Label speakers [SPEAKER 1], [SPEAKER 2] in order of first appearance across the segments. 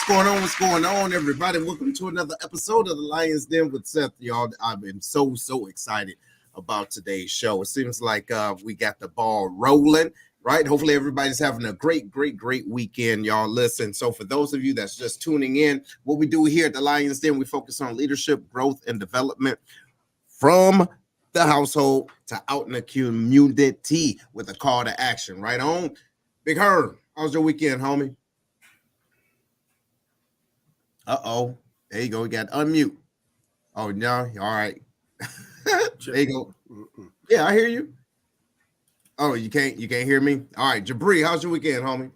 [SPEAKER 1] going on? What's going on, everybody? Welcome to another episode of the Lion's Den with Seth, y'all. I've been so excited about today's show. It seems like we got the ball rolling, right? Hopefully everybody's having a great weekend, y'all. Listen, so for those of you that's just tuning in, what we do here at the Lion's Den, we focus on leadership, growth, and development from the household to out in the community with a call to action. Right on? Big Herb, how's your weekend, homie? Uh-oh. There you go. We got unmute. Oh, no. All right. There you go. Yeah, I hear you. Oh, you can't hear me? All right. Jabri, how's your weekend, homie?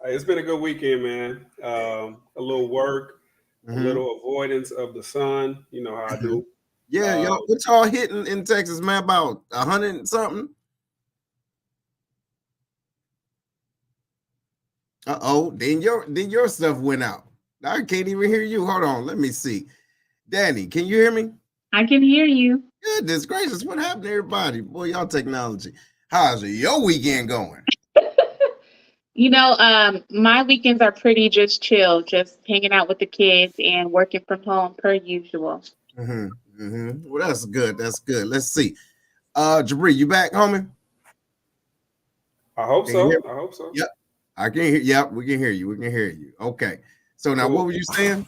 [SPEAKER 2] It's been a good weekend, man. A little work, a little avoidance of the sun. You know how I do.
[SPEAKER 1] Yeah, y'all. What y'all hitting in Texas, man? About 100 and something? Uh-oh. Then your stuff went out. I can't even hear you. Hold on. Let me see. Danny, can you hear me?
[SPEAKER 3] I can hear you.
[SPEAKER 1] Goodness gracious. What happened to everybody? Boy, y'all technology. How's your weekend going?
[SPEAKER 3] My weekends are pretty just chill, just hanging out with the kids and working from home per usual.
[SPEAKER 1] Well, that's good. That's good. Let's see. Jabri, you back, homie?
[SPEAKER 2] I hope so.
[SPEAKER 1] Yep. I can hear. Yep, we can hear you. Okay. So now, What were you saying?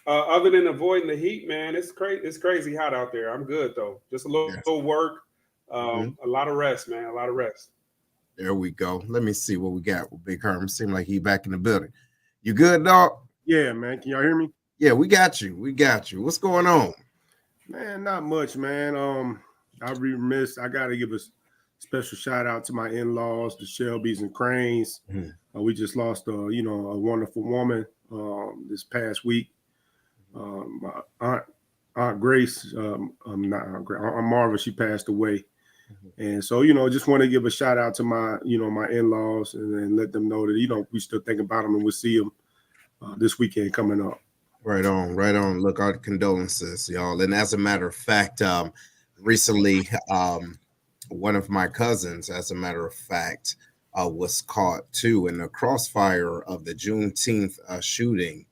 [SPEAKER 2] Other than avoiding the heat, man, it's crazy hot out there. I'm good though. Just a little work, a lot of rest, man. A lot of rest.
[SPEAKER 1] There we go. Let me see what we got with Big Herm. Seems like he back in the building. You good, dog?
[SPEAKER 4] Yeah, man. Can y'all hear me?
[SPEAKER 1] Yeah, we got you. What's going on?
[SPEAKER 4] Man, not much, man. I'll be remiss. I got to give a special shout out to my in-laws, the Shelbys and Cranes. We just lost a wonderful woman this past week. My Aunt Grace, not Aunt Grace, Aunt Marva, she passed away. And so, just want to give a shout out to my in-laws and let them know that, we still think about them and we'll see them this weekend coming up.
[SPEAKER 1] Right on. Look, our condolences, y'all. And as a matter of fact, recently, one of my cousins, as a matter of fact, was caught too in the crossfire of the Juneteenth shooting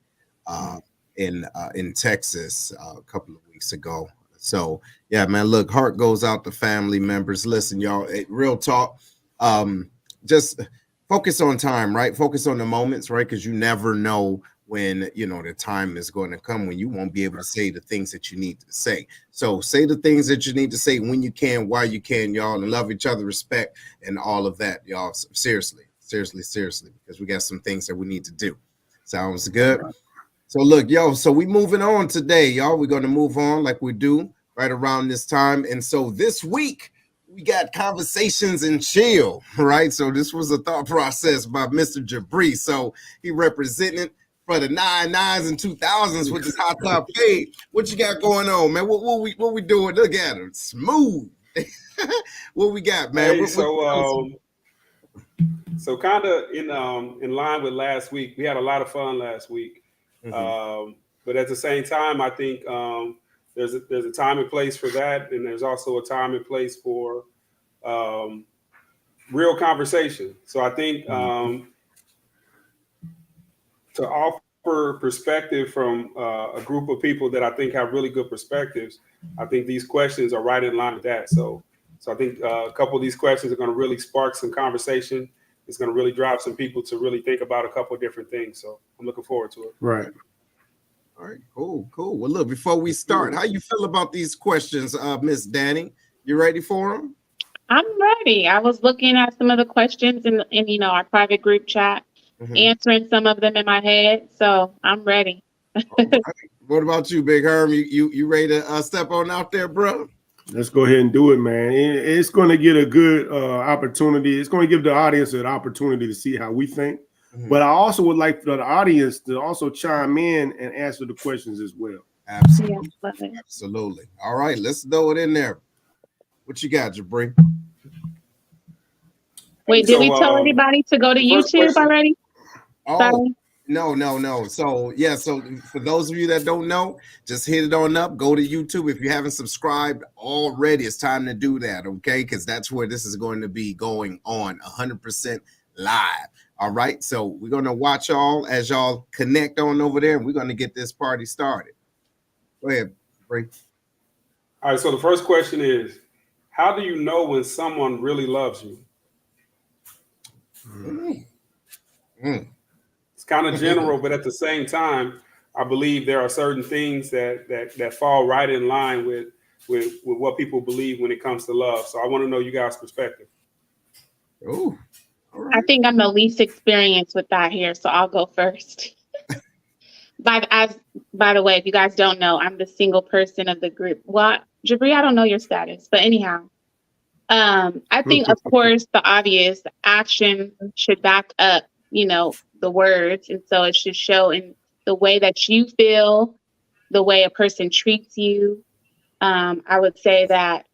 [SPEAKER 1] in Texas a couple of weeks ago. So yeah, man, look, heart goes out to family members. Listen, y'all, real talk, just focus on time, right? Focus on the moments, right? Because you never know when, the time is going to come when you won't be able to say the things that you need to say. So say the things that you need to say when you can, while you can, y'all, and love each other, respect, and all of that, y'all. Seriously, because we got some things that we need to do. Sounds good? So look, so we moving on today, y'all. We're going to move on like we do right around this time. And so this week, we got conversations and chill, right? So this was a thought process by Mr. Jabri. So he represented for the 99s and 2000s, which is hot top fade. What you got going on, man? What we doing? Look at it, smooth. What we got, man?
[SPEAKER 2] Hey, so kind of in line with last week, we had a lot of fun last week. But at the same time, I think there's a time and place for that, and there's also a time and place for real conversation. So I think to offer perspective from a group of people that I think have really good perspectives, I think these questions are right in line with that. So I think a couple of these questions are going to really spark some conversation. It's going to really drive some people to really think about a couple of different things. So I'm looking forward to it.
[SPEAKER 4] Right.
[SPEAKER 1] All right, cool. Well, look, before we start, how you feel about these questions, Miss Danny? You ready for them?
[SPEAKER 3] I'm ready. I was looking at some of the questions in our private group chat, answering some of them in my head. So I'm ready.
[SPEAKER 1] Right. What about you, Big Herm? You ready to step on out there, bro?
[SPEAKER 4] Let's go ahead and do it, man. It's going to get a good opportunity. It's going to give the audience an opportunity to see how we think. But I also would like for the audience to also chime in and answer the questions as well.
[SPEAKER 1] Absolutely. All right, let's throw it in there. What you got, Jabri?
[SPEAKER 3] Wait, did we tell anybody to go to YouTube already?
[SPEAKER 1] Oh, sorry. No. So for those of you that don't know, just hit it on up. Go to YouTube. If you haven't subscribed already, it's time to do that, okay? Because that's where this is going to be going on 100% live. All right, so we're going to watch y'all as y'all connect on over there, and we're going to get this party started. Go ahead, Bree.
[SPEAKER 2] All right, so the first question is, how do you know when someone really loves you? It's kind of general, but at the same time, I believe there are certain things that fall right in line with what people believe when it comes to love. So I want to know you guys' perspective.
[SPEAKER 1] Oh, all right.
[SPEAKER 3] I think I'm the least experienced with that here, so I'll go first. By the way, if you guys don't know, I'm the single person of the group. Well, Jabri, I don't know your status, but anyhow, I think, of course, the obvious action should back up, the words, and so it should show in the way that you feel, the way a person treats you. I would say that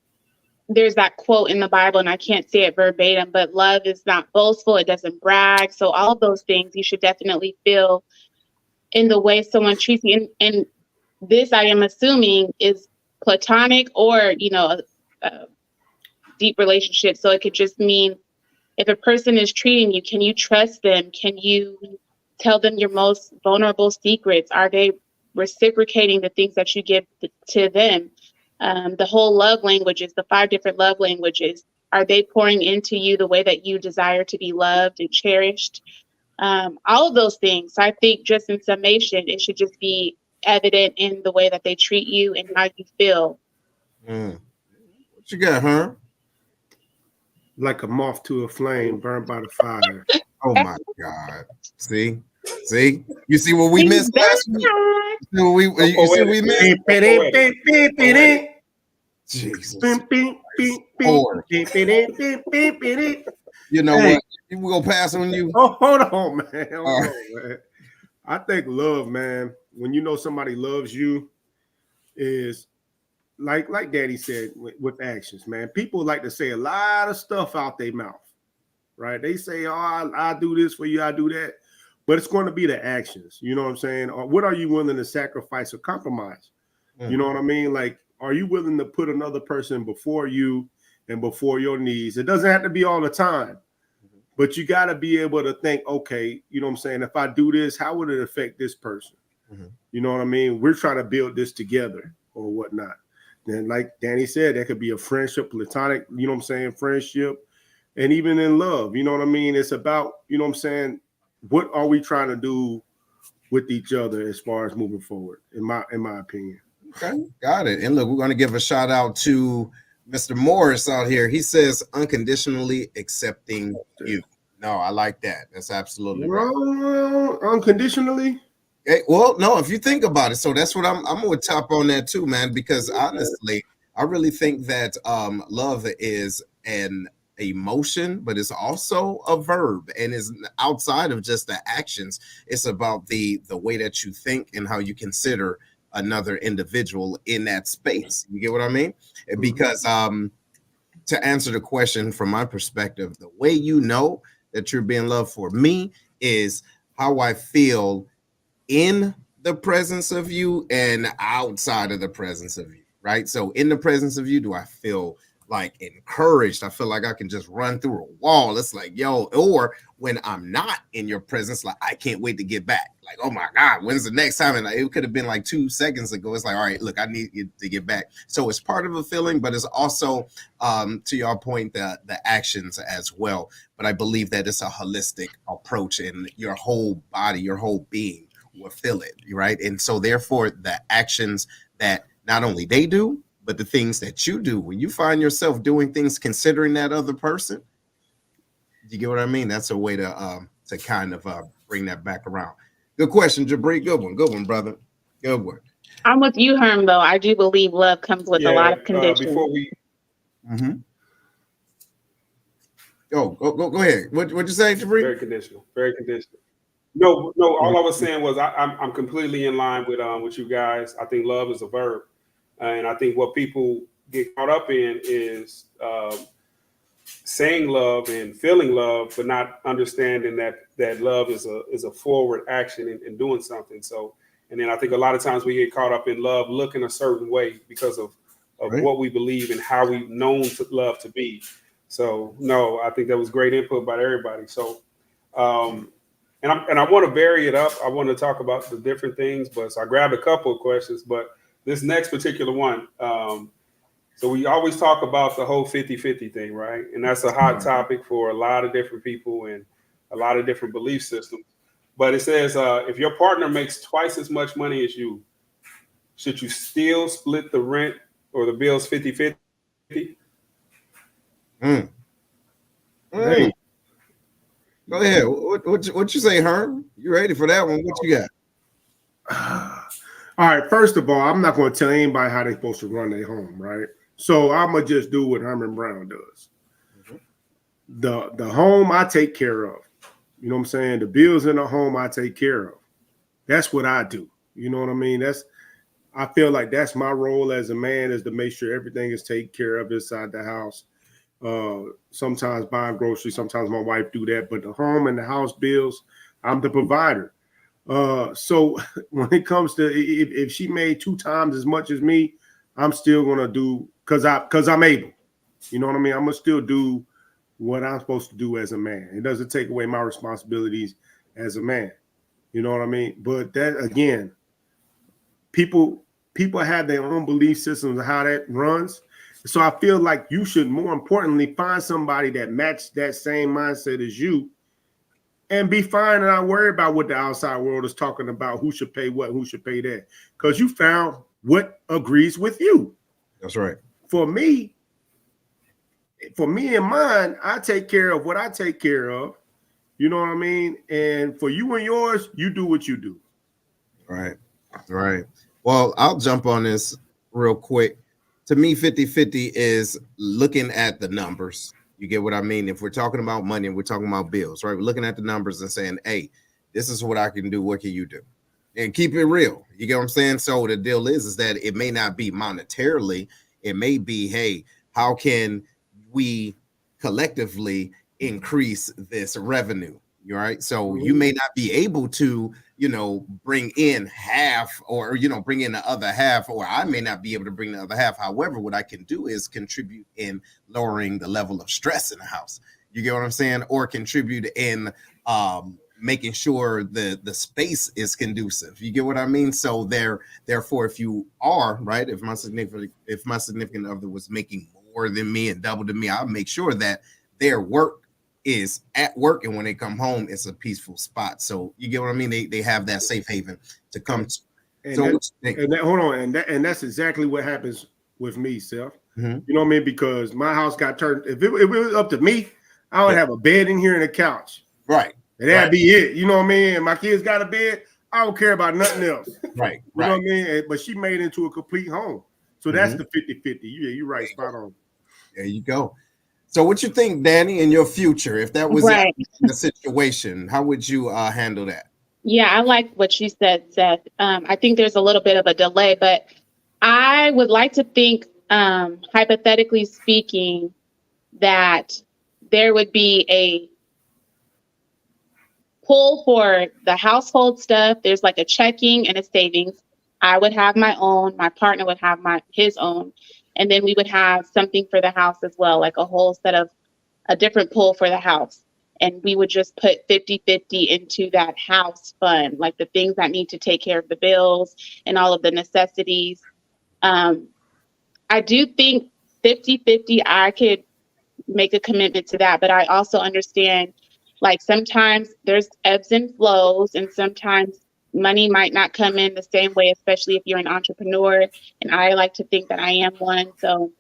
[SPEAKER 3] there's that quote in the Bible, and I can't say it verbatim, but love is not boastful, it doesn't brag. So all of those things you should definitely feel in the way someone treats you. And this, I am assuming, is platonic or, a deep relationship. So it could just mean if a person is treating you, can you trust them? Can you tell them your most vulnerable secrets? Are they reciprocating the things that you give to them? The whole love languages, the 5 different love languages, are they pouring into you the way that you desire to be loved and cherished? All of those things. So I think just in summation, it should just be evident in the way that they treat you and how you feel.
[SPEAKER 1] What you got, huh?
[SPEAKER 4] Like a moth to a flame, burned by the fire.
[SPEAKER 1] Oh my God! See, you see what we missed last week. You see what we missed. Jesus. You know what? We gonna pass on you.
[SPEAKER 4] Oh, hold on, man. I think love, man, when you know somebody loves you, is like Daddy said, with actions, man. People like to say a lot of stuff out their mouth, right? They say, "Oh, I do this for you, I do that," but it's going to be the actions. You know what I'm saying? Or what are you willing to sacrifice or compromise? You know what I mean? Like, are you willing to put another person before you and before your needs? It doesn't have to be all the time, but you got to be able to think, okay, you know what I'm saying? If I do this, how would it affect this person? You know what I mean? We're trying to build this together or whatnot. And like Danny said, that could be a friendship, platonic, you know what I'm saying, friendship, and even in love, you know what I mean? It's about, you know what I'm saying, what are we trying to do with each other as far as moving forward, in my opinion.
[SPEAKER 1] Okay, got it. And look, we're going to give a shout out to Mr. Morris out here. He says unconditionally accepting you. No, I like that. That's absolutely right.
[SPEAKER 4] Unconditionally?
[SPEAKER 1] Hey, well, no, if you think about it, so that's what I'm going to tap on that too, man, because honestly, I really think that love is an emotion, but it's also a verb, and is outside of just the actions. It's about the way that you think and how you consider another individual in that space. You get what I mean? Because to answer the question from my perspective, the way you know that you're being loved for me is how I feel in the presence of you and outside of the presence of you, right? So in the presence of you, do I feel like encouraged? I feel like I can just run through a wall. It's like, yo, or when I'm not in your presence, like I can't wait to get back. Like, oh my God, when's the next time? And it could have been like 2 seconds ago. It's like, all right, look, I need you to get back. So it's part of a feeling, but it's also, to your point, the actions as well. But I believe that it's a holistic approach, and your whole body, your whole being will feel it, right? And so therefore, the actions that not only they do, but the things that you do, when you find yourself doing things considering that other person, you get what I mean? That's a way to kind of bring that back around. Good question, Jabri. Good one, brother. Good one.
[SPEAKER 3] I'm with you, Herm, though. I do believe love comes with a lot of conditions.
[SPEAKER 2] Before we...
[SPEAKER 1] Go ahead. What'd you say, Jabri?
[SPEAKER 2] Very conditional. Very conditional. No. All I was saying was I'm completely in line with you guys. I think love is a verb, and I think what people get caught up in is saying love and feeling love, but not understanding that love is a forward action in doing something. So, and then I think a lot of times we get caught up in love looking a certain way because of right. what we believe and how we've known love to be. So, no, I think that was great input by everybody. So, And I want to vary it up. I want to talk about the different things, but so I grabbed a couple of questions. But this next particular one, so we always talk about the whole 50-50 thing, right? And that's a hot topic for a lot of different people and a lot of different belief systems. But it says if your partner makes twice as much money as you, should you still split the rent or the bills 50-50?
[SPEAKER 4] Hey,
[SPEAKER 1] Go ahead. What you say, Herm? You ready for that one? What you got?
[SPEAKER 4] all right. First of all, I'm not going to tell anybody how they're supposed to run their home, right? So I'm gonna just do what Herman Brown does. The home I take care of. You know what I'm saying? The bills in the home I take care of. That's what I do. You know what I mean? I feel like that's my role as a man, is to make sure everything is taken care of inside the house. Sometimes buying groceries, sometimes my wife do that, but the home and the house bills, I'm the provider. So when it comes to if she made 2 times as much as me, I'm still gonna do because I'm able. You know what I mean? I'm gonna still do what I'm supposed to do as a man. It doesn't take away my responsibilities as a man. You know what I mean? But that again, people have their own belief systems of how that runs. So I feel like you should more importantly find somebody that matches that same mindset as you and be fine and not worry about what the outside world is talking about, who should pay what, who should pay that. Because you found what agrees with you.
[SPEAKER 1] That's right.
[SPEAKER 4] For me and mine, I take care of what I take care of. You know what I mean? And for you and yours, you do what you do.
[SPEAKER 1] Right. Well, I'll jump on this real quick. To me, 50-50 is looking at the numbers. You get what I mean? If we're talking about money and we're talking about bills, right? We're looking at the numbers and saying, hey, this is what I can do. What can you do? And keep it real. You get what I'm saying? So the deal is that it may not be monetarily. It may be, hey, how can we collectively increase this revenue? Right. So you may not be able to, bring in half or, bring in the other half, or I may not be able to bring the other half. However, what I can do is contribute in lowering the level of stress in the house. You get what I'm saying? Or contribute in making sure the space is conducive. You get what I mean? So therefore, if you are right, if my significant other was making more than me and double than me, I'll make sure that their work is at work, and when they come home, it's a peaceful spot. So you get what I mean? They have that safe haven to come to.
[SPEAKER 4] And that's exactly what happens with me, Seth. You know what I mean? Because my house got turned. If it was up to me, I would have a bed in here and a couch.
[SPEAKER 1] Right.
[SPEAKER 4] And that'd be it. You know what I mean? And my kids got a bed. I don't care about nothing else.
[SPEAKER 1] Right.
[SPEAKER 4] You know what I mean? But she made it into a complete home. So that's the 50-50. Yeah, you're right. Spot on.
[SPEAKER 1] There you go. So what you think, Danny, in your future, if that was the situation, how would you handle that?
[SPEAKER 3] Yeah, I like what you said, Seth. I think there's a little bit of a delay, but I would like to think, hypothetically speaking, that there would be a pull for the household stuff. There's like a checking and a savings. I would have my own, my partner would have his own. And then we would have something for the house as well, like a whole set of a different pull for the house. And we would just put 50-50 into that house fund, like the things that need to take care of the bills and all of the necessities. I do think 50-50, I could make a commitment to that. But I also understand, like, sometimes there's ebbs and flows, and sometimes money might not come in the same way, especially if you're an entrepreneur. And I like to think that I am one. So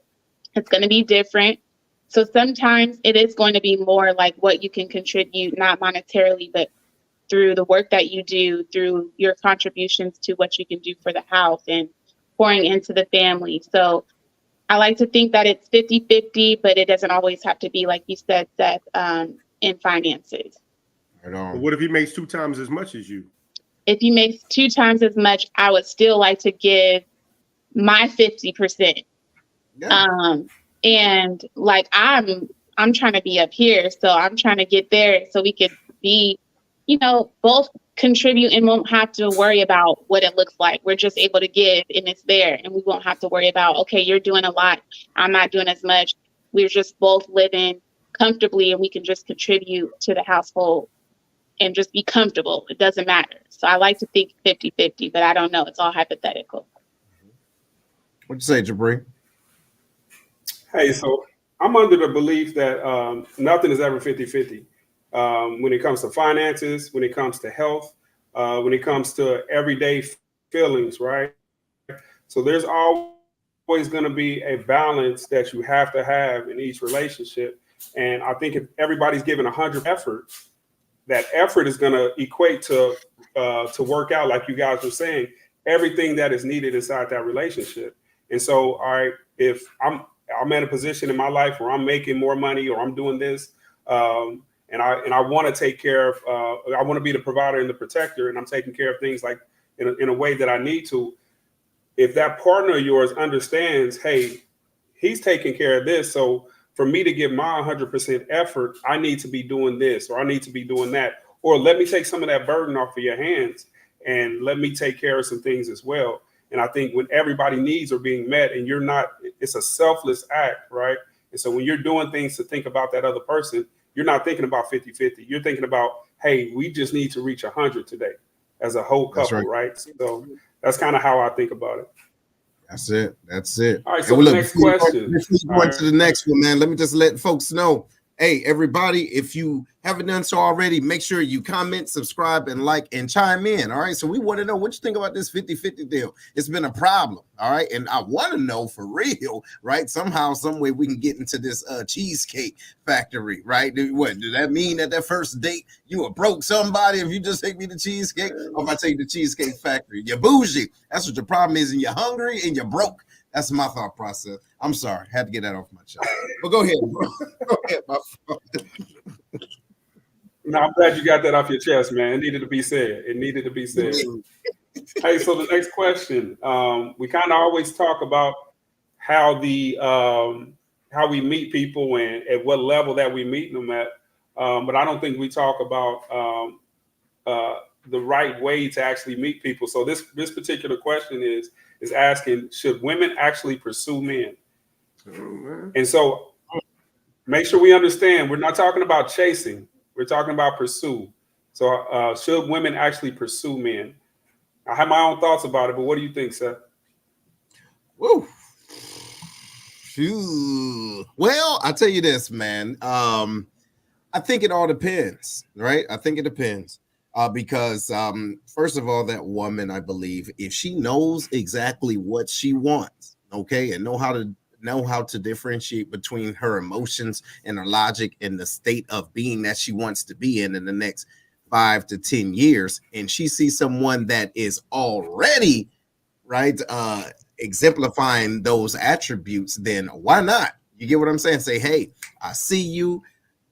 [SPEAKER 3] it's going to be different. So sometimes it is going to be more like what you can contribute, not monetarily, but through the work that you do, through your contributions to what you can do for the house and pouring into the family. So I like to think that it's 50-50, but it doesn't always have to be, like you said, Seth, in finances.
[SPEAKER 1] Right on.
[SPEAKER 4] But what if he makes 2 times as much as you?
[SPEAKER 3] If he makes 2 times as much, I would still like to give my 50%. Yeah. And like I'm trying to be up here, so I'm trying to get there so we could be, both contribute and won't have to worry about what it looks like. We're just able to give and it's there, and we won't have to worry about, okay, you're doing a lot, I'm not doing as much. We're just both living comfortably, and we can just contribute to the household and just be comfortable. It doesn't matter. So I like to think 50-50, but I don't know. It's all hypothetical.
[SPEAKER 1] What'd you say, Jabri?
[SPEAKER 2] Hey, so I'm under the belief that nothing is ever 50-50. When it comes to finances, when it comes to health, when it comes to everyday feelings, right? So there's always going to be a balance that you have to have in each relationship. And I think if everybody's given 100 effort, that effort is going to equate to work out, like you guys were saying, everything that is needed inside that relationship. And so, all right, if I'm in a position in my life where I'm making more money or I'm doing this, and I want to take care of, I want to be the provider and the protector, and I'm taking care of things like in a way that I need to. If that partner of yours understands, hey, he's taking care of this, so for me to give my 100% effort, I need to be doing this, or I need to be doing that, or let me take some of that burden off of your hands and let me take care of some things as well. And I think when everybody's needs are being met and you're not, it's a selfless act, right? And so when you're doing things to think about that other person, you're not thinking about 50-50. You're thinking about, hey, we just need to reach 100 today as a whole couple, right? So that's kind of how I think about it.
[SPEAKER 1] That's it. That's it.
[SPEAKER 2] All right, so the next question.
[SPEAKER 1] Before we go into the next one, man, let me just let folks know. Hey, everybody, if you haven't done so already, make sure you comment, subscribe, and like, and chime in. All right. So we want to know what you think about this 50-50 deal. It's been a problem. All right. And I want to know for real, right? Somehow, some way we can get into this cheesecake factory, right? What does that mean at that first date? You a broke somebody if you just take me to cheesecake, or if I take the cheesecake factory? You're bougie. That's what your problem is, and you're hungry and you're broke. That's my thought process. I'm sorry. Had to get that off my chest. But go ahead, bro. Go ahead, my friend.
[SPEAKER 2] No, I'm glad you got that off your chest, man. It needed to be said. It needed to be said. Hey, so the next question. We kind of always talk about how we meet people and at what level that we meet them at. But I don't think we talk about the right way to actually meet people. So this particular question is asking, should women actually pursue men? And so make sure we understand, we're not talking about chasing. We're talking about pursue. So should women actually pursue men? I have my own thoughts about it, but what do you think, Seth?
[SPEAKER 1] Woo. Well, I'll tell you this, man. I think it all depends, right? I think it depends. Because first of all, that woman, I believe, if she knows exactly what she wants, okay, and know how to differentiate between her emotions and her logic and the state of being that she wants to be in the next 5 to 10 years, and she sees someone that is already right exemplifying those attributes, then why not? You get what I'm saying? Say, hey, I see you.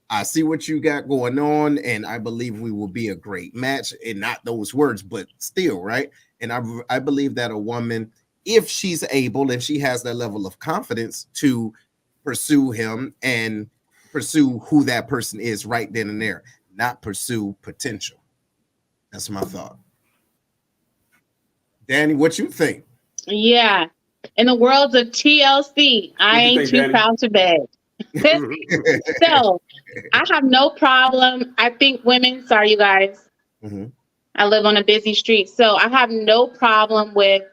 [SPEAKER 1] I see what you got going on, and I believe we will be a great match. And not those words, but still, right? And I believe that a woman, if she's able and she has that level of confidence to pursue him and pursue who that person is right then and there, not pursue potential. That's my thought. Danny, what you think?
[SPEAKER 3] Yeah. In the world of TLC, I ain't too proud to beg. So I have no problem. I think women, sorry, you guys, I live on a busy street. So I have no problem with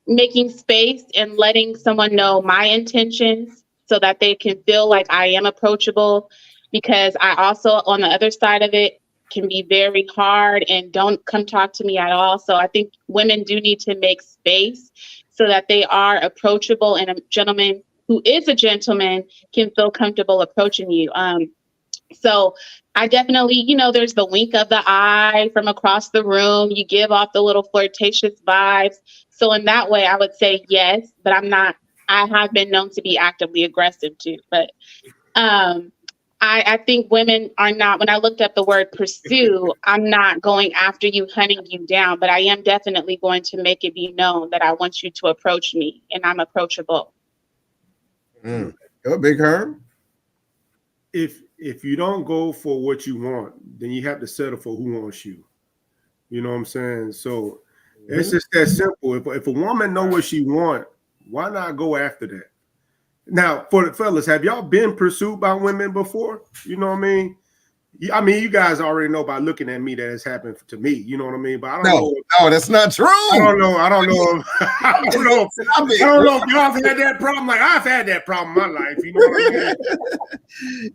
[SPEAKER 3] making space and letting someone know my intentions so that they can feel like I am approachable, because I also, on the other side of it, can be very hard and don't come talk to me at all. So I think women do need to make space so that they are approachable, and a gentleman who is a gentleman can feel comfortable approaching you. So I definitely, there's the wink of the eye from across the room. You give off the little flirtatious vibes. So in that way, I would say yes, but I have been known to be actively aggressive too. But I think women are not, when I looked up the word pursue, I'm not going after you, hunting you down, but I am definitely going to make it be known that I want you to approach me and I'm approachable.
[SPEAKER 1] Go, Big Herb.
[SPEAKER 4] If you don't go for what you want, then you have to settle for who wants you. You know what I'm saying? So it's just that simple. If a woman know what she want, why not go after that? Now, for the fellas, have y'all been pursued by women before? You know what I mean? I mean, you guys already know by looking at me that it's happened to me. You know what I mean? But I don't know.
[SPEAKER 1] No, that's not true.
[SPEAKER 4] I don't know. I don't know. I don't know if y'all have had that problem. Like I've had that problem in my life. You know what I mean?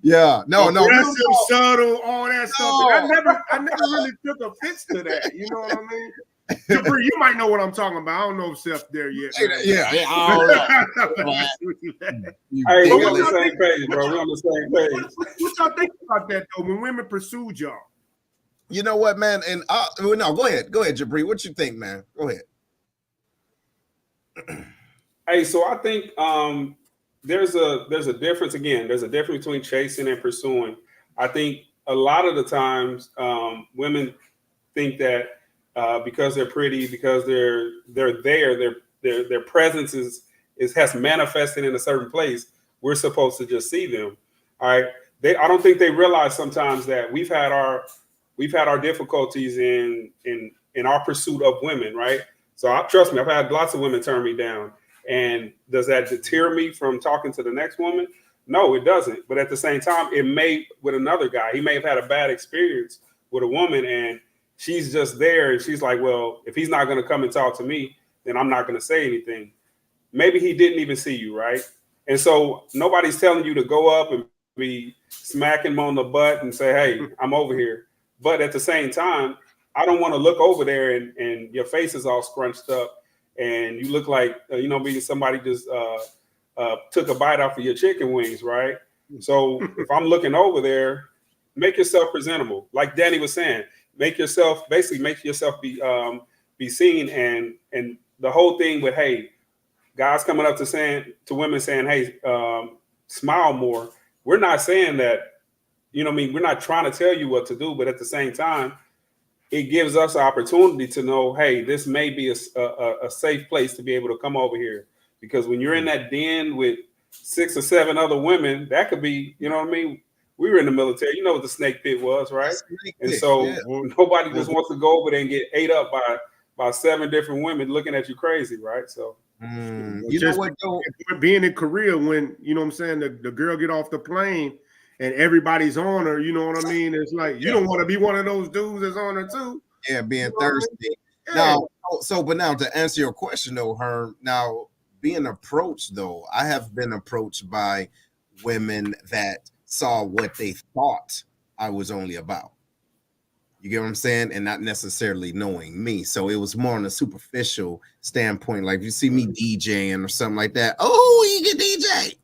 [SPEAKER 1] Yeah. No.
[SPEAKER 4] Aggressive, subtle, all that stuff. And I never really took offense to that. You know what I mean? Jabri, you might know what I'm talking about. I don't know if Seth's there yet.
[SPEAKER 1] Yeah. I don't know.
[SPEAKER 2] Hey, we're on the same page, bro. We're on the same page.
[SPEAKER 4] What y'all think about that though? When women pursued y'all,
[SPEAKER 1] you know what, man? And no, go ahead, Jabri. What you think, man? Go ahead.
[SPEAKER 2] Hey, so I think there's a difference. Again, there's a difference between chasing and pursuing. I think a lot of the times women think that because they're pretty, because they're there, their presence has manifested in a certain place, we're supposed to just see them. All right. I don't think they realize sometimes that we've had our difficulties in our pursuit of women, right? So trust me, I've had lots of women turn me down. And does that deter me from talking to the next woman? No, it doesn't. But at the same time, it may with another guy. He may have had a bad experience with a woman and she's just there and she's like, well, if he's not going to come and talk to me, then I'm not going to say anything. Maybe he didn't even see you, right? And so nobody's telling you to go up and be smacking him on the butt and say, hey, I'm over here. But at the same time, I don't want to look over there and your face is all scrunched up and you look like, maybe somebody just took a bite off of your chicken wings, right? So if I'm looking over there, make yourself presentable. Like Danny was saying, make yourself be seen. And the whole thing with, hey, guys coming up to women saying, hey, smile more. We're not saying that, we're not trying to tell you what to do, but at the same time, it gives us an opportunity to know, hey, this may be a safe place to be able to come over here. Because when you're in that den with 6 or 7 other women, that could be, we were in the military. You know what the snake pit was, right? And so nobody just wants to go over there and get ate up by 7 different women looking at you crazy, right? So
[SPEAKER 1] you know what, though?
[SPEAKER 4] Being in Korea when, the girl get off the plane and everybody's on her, you know what I mean? It's like you don't want to be one of those dudes that's on her too.
[SPEAKER 1] Yeah, being thirsty. Yeah. Now, but now to answer your question though, Herm, now being approached though, I have been approached by women that saw what they thought I was only about. You get what I'm saying? And not necessarily knowing me. So it was more on a superficial standpoint. Like if you see me DJing or something like that, oh, you can DJ.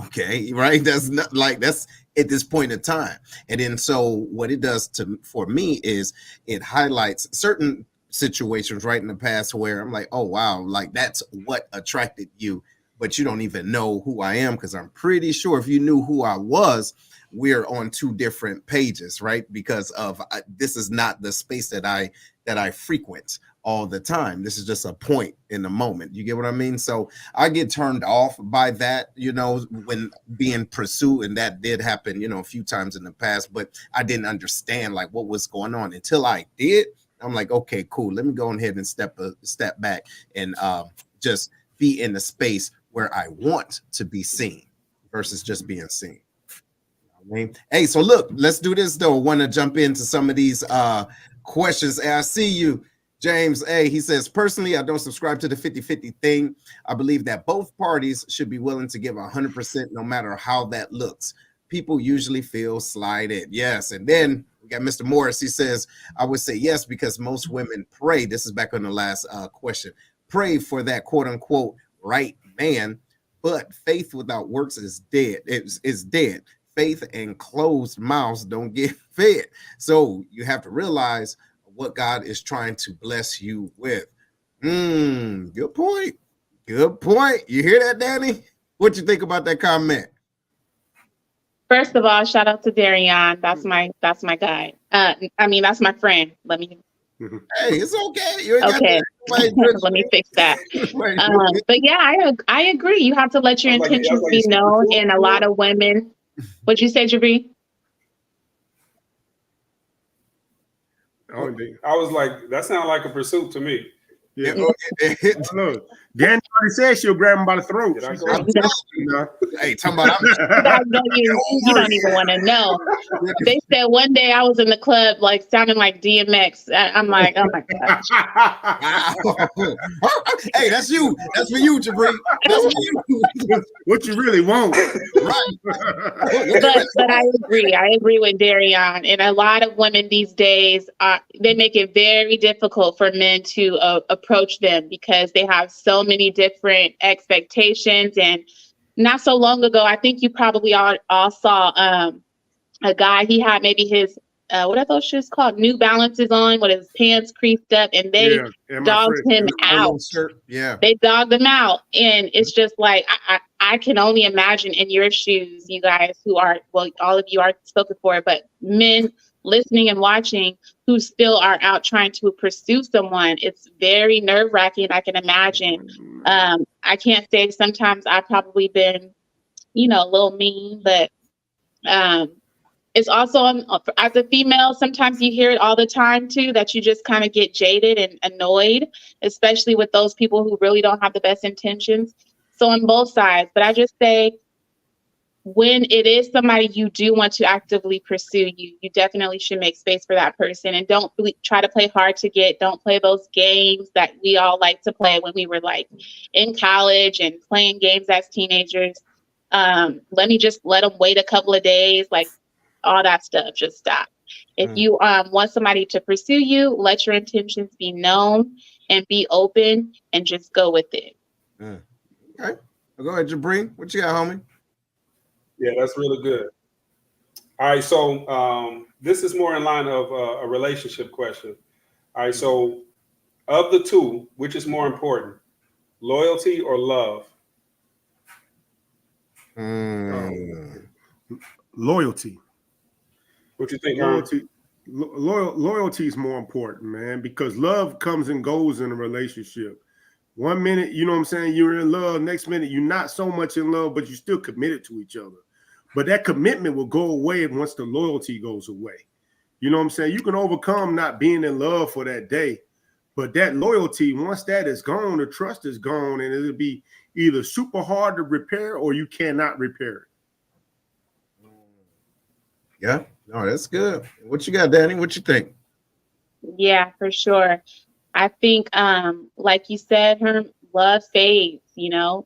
[SPEAKER 1] Okay, right? That's not like that's at this point in time. And then so what it does for me is it highlights certain situations right in the past where I'm like, oh wow, like that's what attracted you, but you don't even know who I am, because I'm pretty sure if you knew who I was, we're on 2 different pages, right? Because of this is not the space that I frequent all the time. This is just a point in the moment. You get what I mean? So I get turned off by that, when being pursued, and that did happen, a few times in the past, but I didn't understand like what was going on until I did. I'm like, okay, cool. Let me go ahead and step back and just be in the space where I want to be seen versus just being seen. Hey, so look, let's do this though. I want to jump into some of these questions. I see you, James A. He says, personally, I don't subscribe to the 50-50 thing. I believe that both parties should be willing to give 100% no matter how that looks. People usually feel slighted. Yes. And then we got Mr. Morris. He says, I would say yes, because most women pray. This is back on the last question. Pray for that quote unquote right man, but faith without works is dead. It's dead. Faith and closed mouths don't get fed. So you have to realize what God is trying to bless you with. Good point. Good point. You hear that, Danny? What you think about that comment?
[SPEAKER 3] First of all, shout out to Darian. That's my guy. That's my friend. Let me.
[SPEAKER 1] Hey, it's okay. You ain't
[SPEAKER 3] okay. Let me fix that. But yeah, I agree. You have to let your intentions be known, and a lot of women. What'd you say, Jabri?
[SPEAKER 2] I was like, that sounds like a pursuit to me.
[SPEAKER 4] Yeah. Look, Danny already said she'll grab him by the throat.
[SPEAKER 2] Did I
[SPEAKER 4] She
[SPEAKER 2] go?
[SPEAKER 4] said
[SPEAKER 3] You
[SPEAKER 1] Hey, talking about
[SPEAKER 3] guys you don't even want to know. They said one day I was in the club, like sounding like DMX. I'm like, oh my god.
[SPEAKER 1] wow. Hey, that's you. That's for you, Jabri. That's for you.
[SPEAKER 4] What you really want.
[SPEAKER 1] Right.
[SPEAKER 3] But I agree with Darion. And a lot of women these days, they make it very difficult for men to approach them because they have so many different expectations. And not so long ago, I think you probably all saw a guy. He had maybe his what are those shoes called? New Balances on with his pants creased up, and they dogged him out.
[SPEAKER 1] Yeah,
[SPEAKER 3] they dogged him out, and it's just like I can only imagine in your shoes, you guys who are, well, all of you are spoken for, but men listening and watching who still are out trying to pursue someone, it's very nerve-wracking. I can imagine. I can't say sometimes I've probably been, a little mean, but it's also as a female, sometimes you hear it all the time too, that you just kind of get jaded and annoyed, especially with those people who really don't have the best intentions. So on both sides, but I just say when it is somebody you do want to actively pursue, you definitely should make space for that person, and don't try to play hard to get. Don't play those games that we all like to play when we were like in college and playing games as teenagers. Let me just let them wait a couple of days, like all that stuff. Just stop. If you want somebody to pursue you, let your intentions be known and be open and just go with it.
[SPEAKER 1] Okay. Well, go ahead, Jabri. What you got, homie?
[SPEAKER 2] Yeah, that's really good. All right, so this is more in line of a relationship question. All right, so of the two, which is more important, loyalty or love?
[SPEAKER 4] Loyalty.
[SPEAKER 2] What you think?
[SPEAKER 4] Loyalty is more important, man, because love comes and goes in a relationship. One minute, you know what I'm saying, you're in love. Next minute, you're not so much in love, but you're still committed to each other. But that commitment will go away once the loyalty goes away. You know what I'm saying? You can overcome not being in love for that day, but that loyalty, once that is gone, the trust is gone, and it'll be either super hard to repair or you cannot repair it.
[SPEAKER 1] Yeah, no, that's good. What you got, Danny? What you think?
[SPEAKER 3] Yeah, for sure. I think, like you said, Herm, love fades.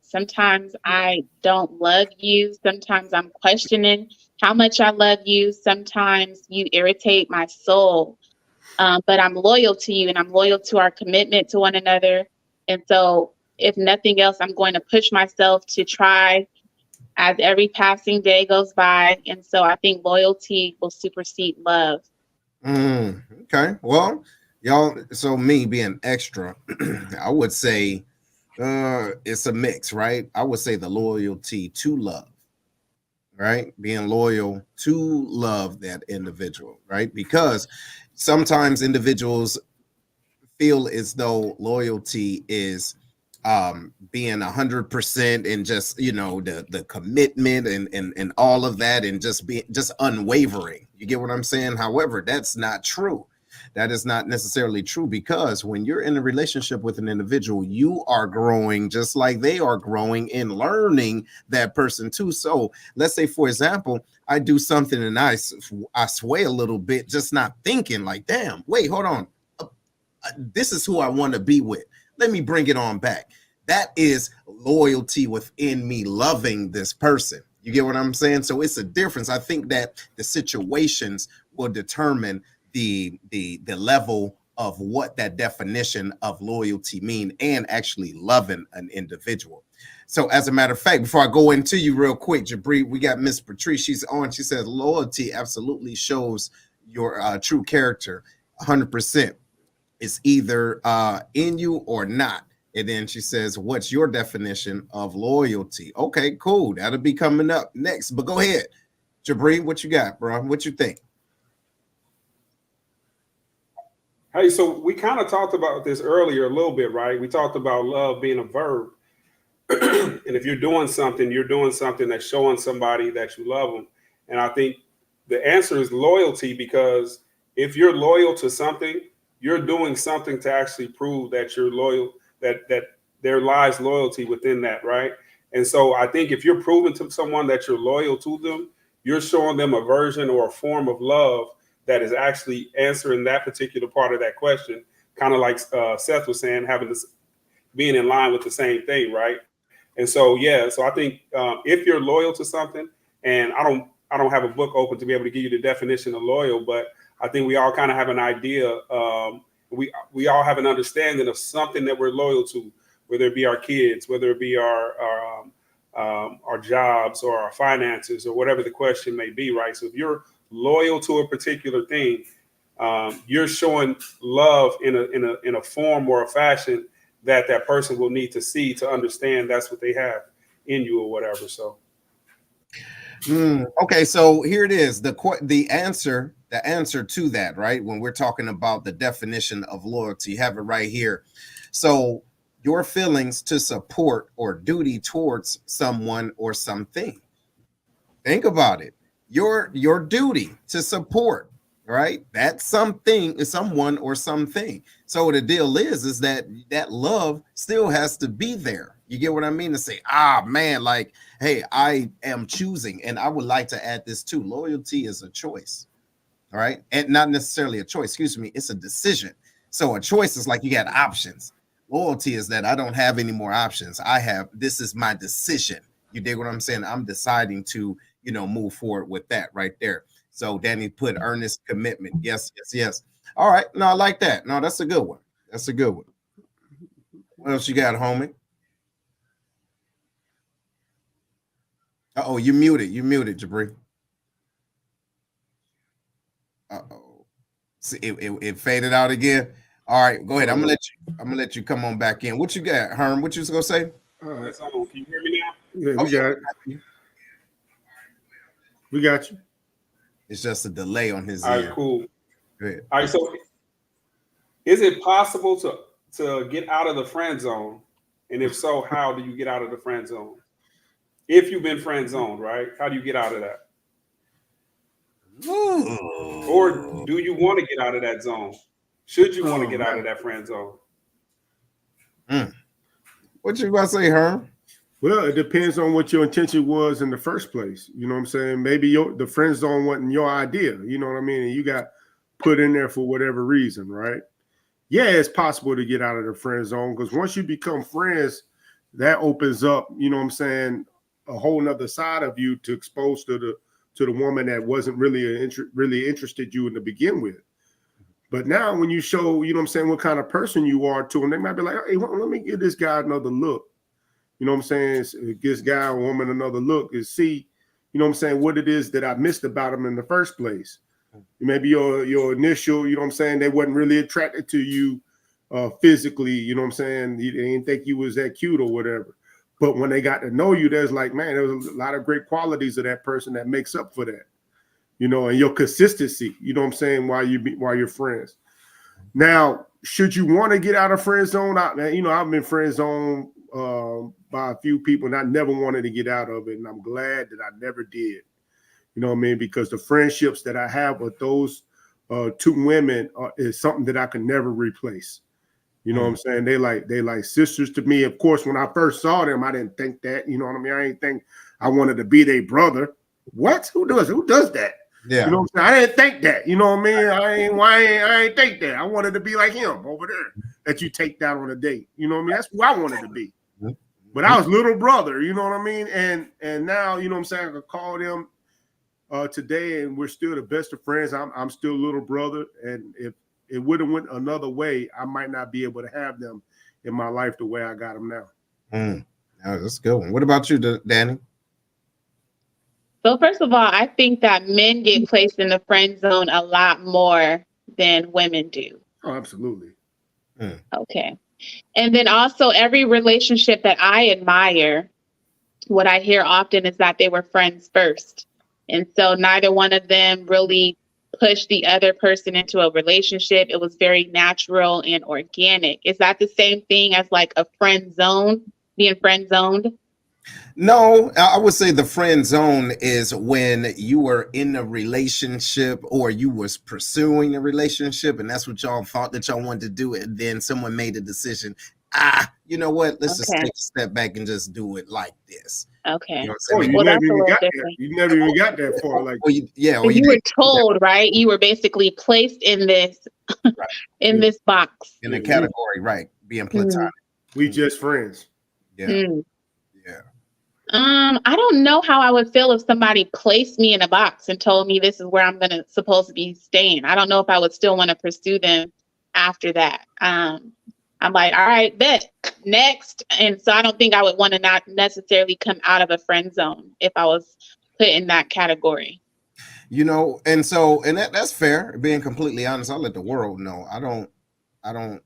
[SPEAKER 3] Sometimes I don't love you. Sometimes I'm questioning how much I love you. Sometimes you irritate my soul. But I'm loyal to you, and I'm loyal to our commitment to one another. And so if nothing else, I'm going to push myself to try as every passing day goes by. And so I think loyalty will supersede love.
[SPEAKER 1] Okay. Well, y'all, so me being extra, I would say it's a mix, right? I would say the loyalty to love, right? Being loyal to love that individual, right? Because sometimes individuals feel as though loyalty is being 100% and just the commitment and all of that, and just unwavering. You get what I'm saying? However, that's not true. That is not necessarily true, because when you're in a relationship with an individual, you are growing just like they are growing and learning that person too. So let's say, for example, I do something and I sway a little bit, just not thinking like, damn, wait, hold on. This is who I want to be with. Let me bring it on back. That is loyalty within me, loving this person. You get what I'm saying? So it's a difference. I think that the situations will determine the level of what that definition of loyalty mean, and actually loving an individual. So as a matter of fact, before I go into you real quick, Jabri, we got Miss Patrice. She's on. She says loyalty absolutely shows your true character 100%. It's either in you or not. And then she says, what's your definition of loyalty? Okay, cool. That'll be coming up next. But go ahead, Jabri, what you got, bro? What you think?
[SPEAKER 2] Hey, so we kind of talked about this earlier a little bit, right? We talked about love being a verb. And if you're doing something that's showing somebody that you love them. And I think the answer is loyalty, because if you're loyal to something, you're doing something to actually prove that you're loyal, that there lies loyalty within that, right? And so I think if you're proving to someone that you're loyal to them, you're showing them a version or a form of love that is actually answering that particular part of that question, kind of like Seth was saying, having this being in line with the same thing, right? And so, yeah, so I think if you're loyal to something, and I don't have a book open to be able to give you the definition of loyal, but I think we all kind of have an idea. We all have an understanding of something that we're loyal to, whether it be our kids, whether it be our jobs or our finances or whatever the question may be, right? So if you're loyal to a particular thing, you're showing love in a form or a fashion that person will need to see to understand that's what they have in you or whatever. So.
[SPEAKER 1] Okay, so here it is. The answer to that, right? When we're talking about the definition of loyalty, you have it right here. So your feelings to support or duty towards someone or something. Think about it. Your duty to support, right? That something is someone or something. So the deal is that love still has to be there. You get what I mean? To say, man, like, hey, I am choosing, and I would like to add this too. Loyalty is a choice, all right? And not necessarily a choice, excuse me, it's a decision. So a choice is like you got options. Loyalty is that I don't have any more options. This is my decision. You dig what I'm saying? I'm deciding to, move forward with that right there. So Danny put earnest commitment. Yes. All right. No, I like that. No, that's a good one. What else you got, homie? Uh-oh, you muted, Jabri. Uh-oh. See, it faded out again. All right, go ahead. I'm gonna let you come on back in. What you got, Herm? What you was gonna say?
[SPEAKER 4] All right.
[SPEAKER 2] Can you hear me now?
[SPEAKER 4] Yeah, we got it. We got you.
[SPEAKER 1] It's just a delay on his
[SPEAKER 2] end. All right, cool. Go ahead. All right, so is it possible to get out of the friend zone? And if so, how do you get out of the friend zone? If you've been friend zoned, right? How do you get out of that? Ooh. Or do you want to get out of that zone? Should you want to get out of that friend zone?
[SPEAKER 1] What you about to say, Herm?
[SPEAKER 4] Well, it depends on what your intention was in the first place. You know what I'm saying? Maybe the friend zone wasn't your idea. You know what I mean? And you got put in there for whatever reason, right? Yeah, it's possible to get out of the friend zone because once you become friends, that opens up, you know what I'm saying, a whole nother side of you to expose to the woman that wasn't really interested you in to begin with. But now when you show, you know what I'm saying, what kind of person you are to them, they might be like, hey, let me give this guy another look. You know what I'm saying? Give this guy or woman another look and see, you know what I'm saying, what it is that I missed about him in the first place. Maybe your initial, you know what I'm saying, they wasn't really attracted to you physically, you know what I'm saying? They didn't think you was that cute or whatever. But when they got to know you, there's like, man, there's a lot of great qualities of that person that makes up for that, you know, and your consistency, you know what I'm saying, while you're friends. Now, should you want to get out of friend zone? I've been friend zoned by a few people, and I never wanted to get out of it, and I'm glad that I never did. You know what I mean? Because the friendships that I have with those two women is something that I can never replace. You know what I'm saying? They like sisters to me. Of course, when I first saw them, I didn't think that. You know what I mean? I didn't think I wanted to be their brother. What? Who does that?
[SPEAKER 1] Yeah.
[SPEAKER 4] You know what I'm saying? I didn't think that. You know what I mean? I ain't think that. I wanted to be like him over there that you take that on a date. You know what I mean? That's who I wanted to be. But I was little brother. You know what I mean? And now, you know what I'm saying? I could call them today, and we're still the best of friends. I'm still little brother, and if it would have went another way, I might not be able to have them in my life the way I got them now.
[SPEAKER 1] Oh, that's a good one. What about you, Danny?
[SPEAKER 3] So first of all, I think that men get placed in the friend zone a lot more than women do.
[SPEAKER 4] Oh, absolutely.
[SPEAKER 3] Okay. And then also every relationship that I admire, what I hear often is that they were friends first. And so neither one of them really pushed the other person into a relationship. It was very natural and organic. Is that the same thing as like a friend zone, being friend zoned?
[SPEAKER 1] No, I would say the friend zone is when you were in a relationship or you was pursuing a relationship, and that's what y'all thought that y'all wanted to do, and then someone made a decision. You know what? Let's just
[SPEAKER 3] Okay.
[SPEAKER 1] take a step back and just do it like this.
[SPEAKER 3] Okay.
[SPEAKER 1] You know what
[SPEAKER 4] Oh,
[SPEAKER 1] I'm saying?
[SPEAKER 4] you
[SPEAKER 3] Well,
[SPEAKER 4] never
[SPEAKER 3] that's a
[SPEAKER 4] even
[SPEAKER 3] little
[SPEAKER 4] got there.
[SPEAKER 3] different.
[SPEAKER 4] You never even got that far. Like,
[SPEAKER 1] Or
[SPEAKER 3] You
[SPEAKER 1] you
[SPEAKER 3] were
[SPEAKER 1] did
[SPEAKER 3] told, right? You were basically placed in this
[SPEAKER 1] right,
[SPEAKER 3] in
[SPEAKER 4] Yeah.
[SPEAKER 3] this box.
[SPEAKER 1] in the
[SPEAKER 4] Yeah,
[SPEAKER 1] category, right? Being platonic.
[SPEAKER 4] we just friends.
[SPEAKER 1] Yeah,
[SPEAKER 3] Hmm.
[SPEAKER 1] yeah.
[SPEAKER 3] I don't know how I would feel if somebody placed me in a box and told me this is where I'm supposed to be staying. I don't know if I would still want to pursue them after that. I'm like, all right, bet next. And so I don't think I would want to not necessarily come out of a friend zone if I was put in that category.
[SPEAKER 1] You know, and so that's fair. Being completely honest, I'll let the world know. I don't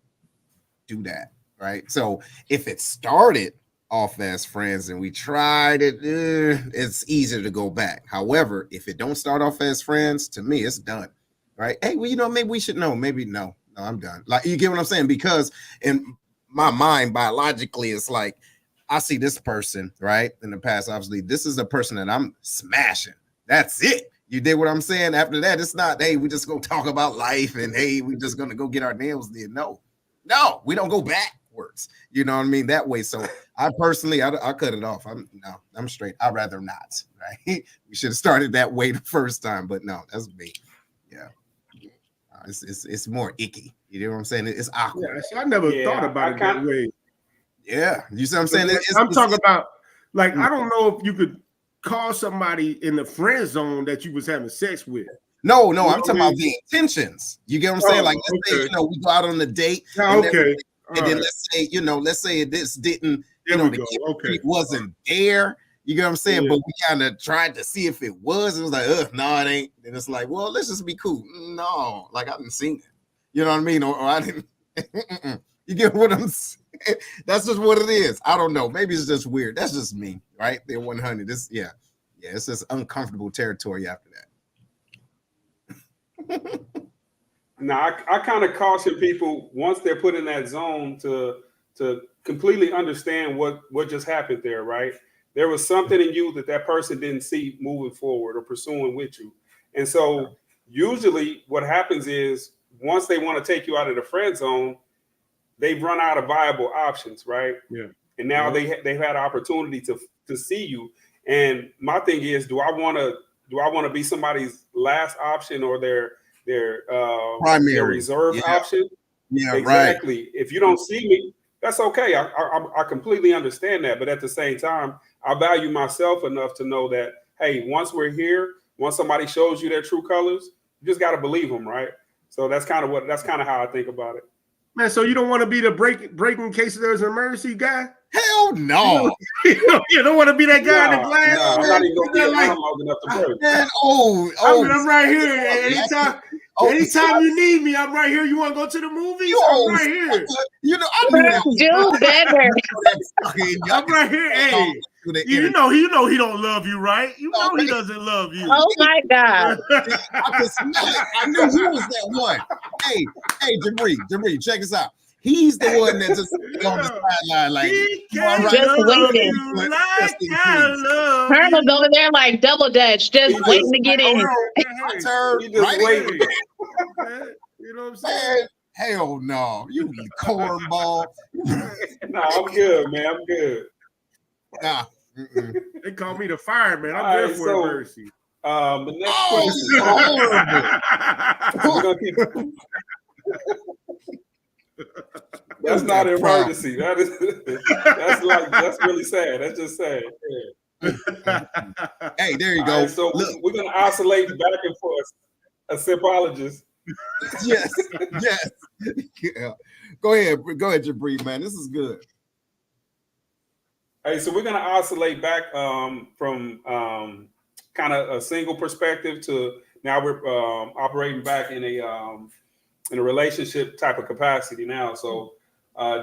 [SPEAKER 1] do that, right? So if it started off as friends and we tried it, it's easier to go back. However, if it don't start off as friends, to me, it's done, right? Hey, well, you know, maybe we should know. Maybe no, I'm done. Like, you get what I'm saying? Because in my mind, biologically, it's like I see this person, right? In the past, obviously, this is a person that I'm smashing. That's it. You did what I'm saying? After that, it's not, hey, we just gonna talk about life and hey, we just gonna go get our nails did. No, we don't go backwards. You know what I mean? That way. So I personally, I cut it off. I'm straight. I'd rather not. Right? We should have started that way the first time, but no, that's me. Yeah, it's more icky. You know what I'm saying? It's awkward.
[SPEAKER 4] Yeah, so I never thought about it that way.
[SPEAKER 1] Yeah, you see what I'm saying?
[SPEAKER 4] I'm talking about, like,
[SPEAKER 1] Mm.
[SPEAKER 4] I don't know if you could call somebody in the friend zone that you was having sex with.
[SPEAKER 1] No,
[SPEAKER 4] You know
[SPEAKER 1] I'm
[SPEAKER 4] what
[SPEAKER 1] talking
[SPEAKER 4] I
[SPEAKER 1] about
[SPEAKER 4] mean?
[SPEAKER 1] the intentions. You get what I'm saying? Like, let's say,
[SPEAKER 4] Okay.
[SPEAKER 1] you know, we go out on a date,
[SPEAKER 4] Yeah,
[SPEAKER 1] and
[SPEAKER 4] okay.
[SPEAKER 1] then,
[SPEAKER 4] All
[SPEAKER 1] and then
[SPEAKER 4] right.
[SPEAKER 1] let's say this didn't,
[SPEAKER 4] There
[SPEAKER 1] you know,
[SPEAKER 4] we
[SPEAKER 1] the
[SPEAKER 4] go.
[SPEAKER 1] chemistry
[SPEAKER 4] Okay.
[SPEAKER 1] wasn't there. You get what I'm saying?
[SPEAKER 4] Yeah.
[SPEAKER 1] But we kind of tried to see if it was. It was like, no, it ain't. And it's like, well, let's just be cool. No, like I didn't see it. You know what I mean? Or I didn't. You get what I'm saying? That's just what it is. I don't know. Maybe it's just weird. That's just me, right? They're 100. Yeah. It's just uncomfortable territory after that.
[SPEAKER 2] Now, I kind of caution people once they're put in that zone to completely understand what just happened there, right? There was something in you that person didn't see moving forward or pursuing with you. And so usually what happens is once they want to take you out of the friend zone, they've run out of viable options, right?
[SPEAKER 4] Yeah.
[SPEAKER 2] And now they've had an opportunity to see you. And my thing is, do I want to be somebody's last option or their
[SPEAKER 1] Primary
[SPEAKER 2] reserve option?
[SPEAKER 1] Yeah,
[SPEAKER 2] exactly.
[SPEAKER 1] right.
[SPEAKER 2] If you don't see me, that's okay. I completely understand that. But at the same time, I value myself enough to know that, hey, once we're here, once somebody shows you their true colors, you just got to believe them, right? So that's kind of how I think about it.
[SPEAKER 4] Man, so you don't want to be the breaking case there's an emergency guy?
[SPEAKER 1] Hell no.
[SPEAKER 4] You don't want to be that guy in the glass?
[SPEAKER 2] No, I'm not even going to be around long enough to break.
[SPEAKER 1] Man,
[SPEAKER 4] I'm right here. Anytime you need me, I'm right here. You want to go to the movies? I'm right here.
[SPEAKER 1] You know, I knew that.
[SPEAKER 3] Do better.
[SPEAKER 4] I'm right here. Hey, you know he don't love you, right? You know he doesn't love you.
[SPEAKER 3] Oh my God.
[SPEAKER 1] I knew he was that one. Hey, Jabri, check this out. He's the one that just on the sideline, like,
[SPEAKER 3] just waiting. Colonel's over there like double dutch, just waiting to get in.
[SPEAKER 1] My turn.
[SPEAKER 2] You just waiting.
[SPEAKER 4] You know what I'm saying?
[SPEAKER 1] Hell no, you cornball.
[SPEAKER 2] No, I'm good, man. I'm good.
[SPEAKER 1] Nah.
[SPEAKER 4] They call me the fireman. I'm
[SPEAKER 2] All
[SPEAKER 4] there
[SPEAKER 2] right,
[SPEAKER 4] for emergency.
[SPEAKER 2] The next question. We're gonna keep. That's not an emergency. That's really sad. That's just sad. Yeah.
[SPEAKER 1] Hey, there you go.
[SPEAKER 2] Right, so we're gonna oscillate back and forth. A sipologist.
[SPEAKER 1] Yes. Yeah. Go ahead, Jabri, man. This is good.
[SPEAKER 2] Hey, so we're gonna oscillate back from kind of a single perspective to now we're operating back in a relationship type of capacity now. So,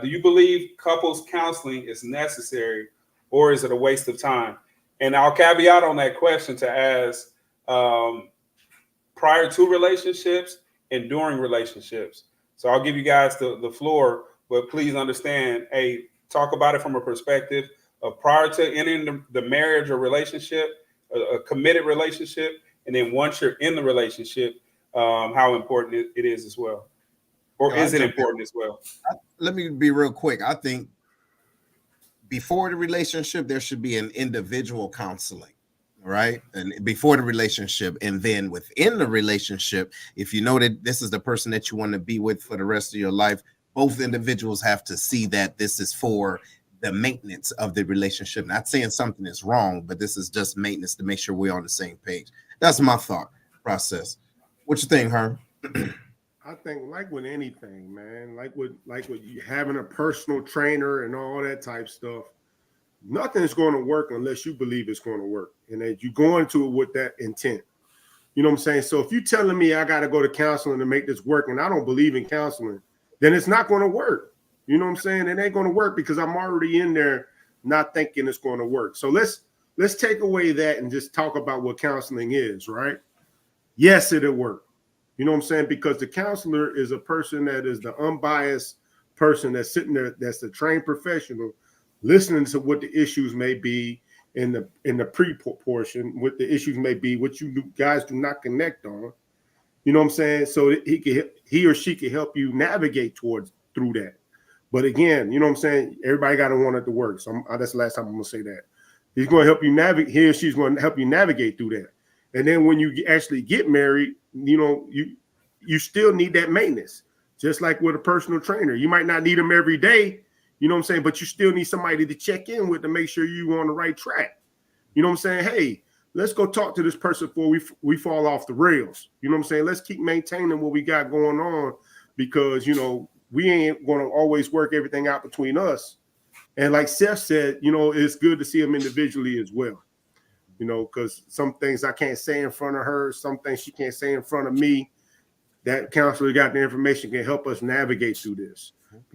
[SPEAKER 2] do you believe couples counseling is necessary, or is it a waste of time? And I'll caveat on that question to ask prior to relationships and during relationships. So I'll give you guys the floor, but please understand, hey, talk about it from a perspective prior to entering the marriage or relationship, a committed relationship, and then once you're in the relationship, how important it is as well, or is it important as well?
[SPEAKER 1] Let me be real quick. I think before the relationship, there should be an individual counseling, right? And before the relationship, and then within the relationship, if you know that this is the person that you want to be with for the rest of your life, both individuals have to see that this is for the maintenance of the relationship. Not saying something is wrong, but this is just maintenance to make sure we're on the same page. That's my thought process. What you think, Herm?
[SPEAKER 4] I think like with anything, man, like with you having a personal trainer and all that type stuff, nothing's going to work unless you believe it's going to work. And that you go into it with that intent. You know what I'm saying? So if you're telling me I got to go to counseling to make this work and I don't believe in counseling, then it's not going to work. You know what I'm saying? It ain't going to work because I'm already in there not thinking it's going to work. So let's take away that and just talk about what counseling is, right? Yes, it'll work. You know what I'm saying? Because the counselor is a person that is the unbiased person that's sitting there, that's the trained professional, listening to what the issues may be in the pre-portion, what the issues may be, what you guys do not connect on. You know what I'm saying? So that he or she can help you navigate through that. But again, you know what I'm saying? Everybody got to want it to work. So that's the last time I'm going to say that. He's going to help you navigate. He or she's going to help you navigate through that. And then when you actually get married, you know, you still need that maintenance. Just like with a personal trainer. You might not need them every day, you know what I'm saying? But you still need somebody to check in with to make sure you're on the right track. You know what I'm saying? Hey, let's go talk to this person before we fall off the rails. You know what I'm saying? Let's keep maintaining what we got going on because, you know, we ain't going to always work everything out between us. And like Seth said, you know, it's good to see them individually as well. You know, because some things I can't say in front of her, some things she can't say in front of me. That counselor got the information can help us navigate through this.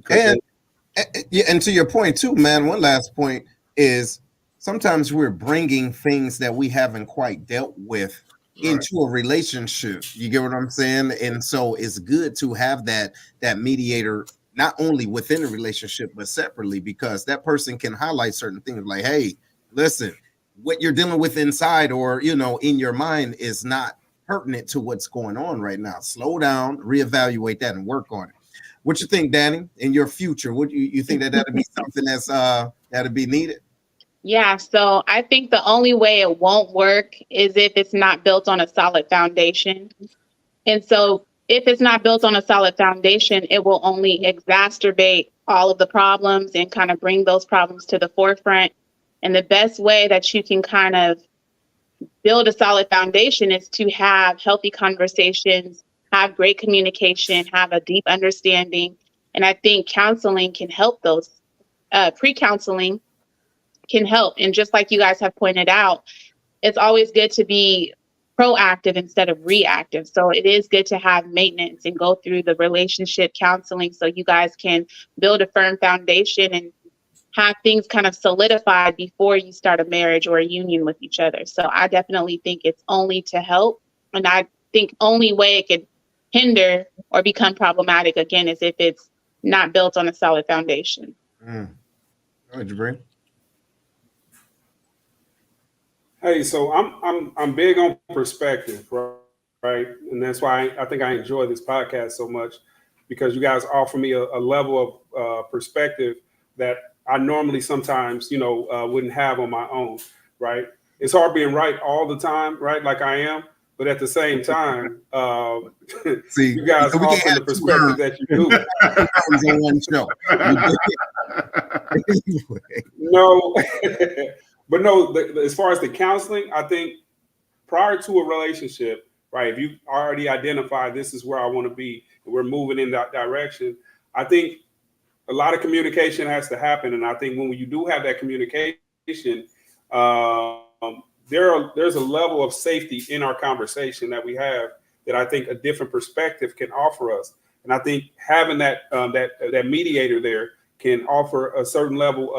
[SPEAKER 1] And to your point too, man, one last point is sometimes we're bringing things that we haven't quite dealt with into a relationship. You get what I'm saying? And so it's good to have that mediator, not only within a relationship, but separately, because that person can highlight certain things like, hey, listen, what you're dealing with inside or, you know, in your mind is not pertinent to what's going on right now. Slow down, reevaluate that and work on it. What you think, Danny, in your future? What you think that'd be something that's that'd be needed?
[SPEAKER 3] Yeah, so I think the only way it won't work is if it's not built on a solid foundation. And so if it's not built on a solid foundation, it will only exacerbate all of the problems and kind of bring those problems to the forefront. And the best way that you can kind of build a solid foundation is to have healthy conversations, have great communication, have a deep understanding. And I think counseling can help those. Pre-counseling can help. And just like you guys have pointed out, it's always good to be proactive instead of reactive. So it is good to have maintenance and go through the relationship counseling so you guys can build a firm foundation and have things kind of solidified before you start a marriage or a union with each other. So I definitely think it's only to help. And I think only way it could hinder or become problematic again is if it's not built on a solid foundation.
[SPEAKER 1] What did you bring?
[SPEAKER 2] Hey, so I'm big on perspective, right? And that's why I think I enjoy this podcast so much, because you guys offer me a level of perspective that I normally sometimes, you know, wouldn't have on my own, right? It's hard being right all the time, right? Like I am, but at the same time,
[SPEAKER 1] see,
[SPEAKER 2] you guys offer the perspective that you do. No, but no, as far as the counseling, I think prior to a relationship, right, if you already identify this is where I want to be, and we're moving in that direction, I think a lot of communication has to happen. And I think when you do have that communication, there's a level of safety in our conversation that we have that I think a different perspective can offer us. And I think having that mediator there can offer a certain level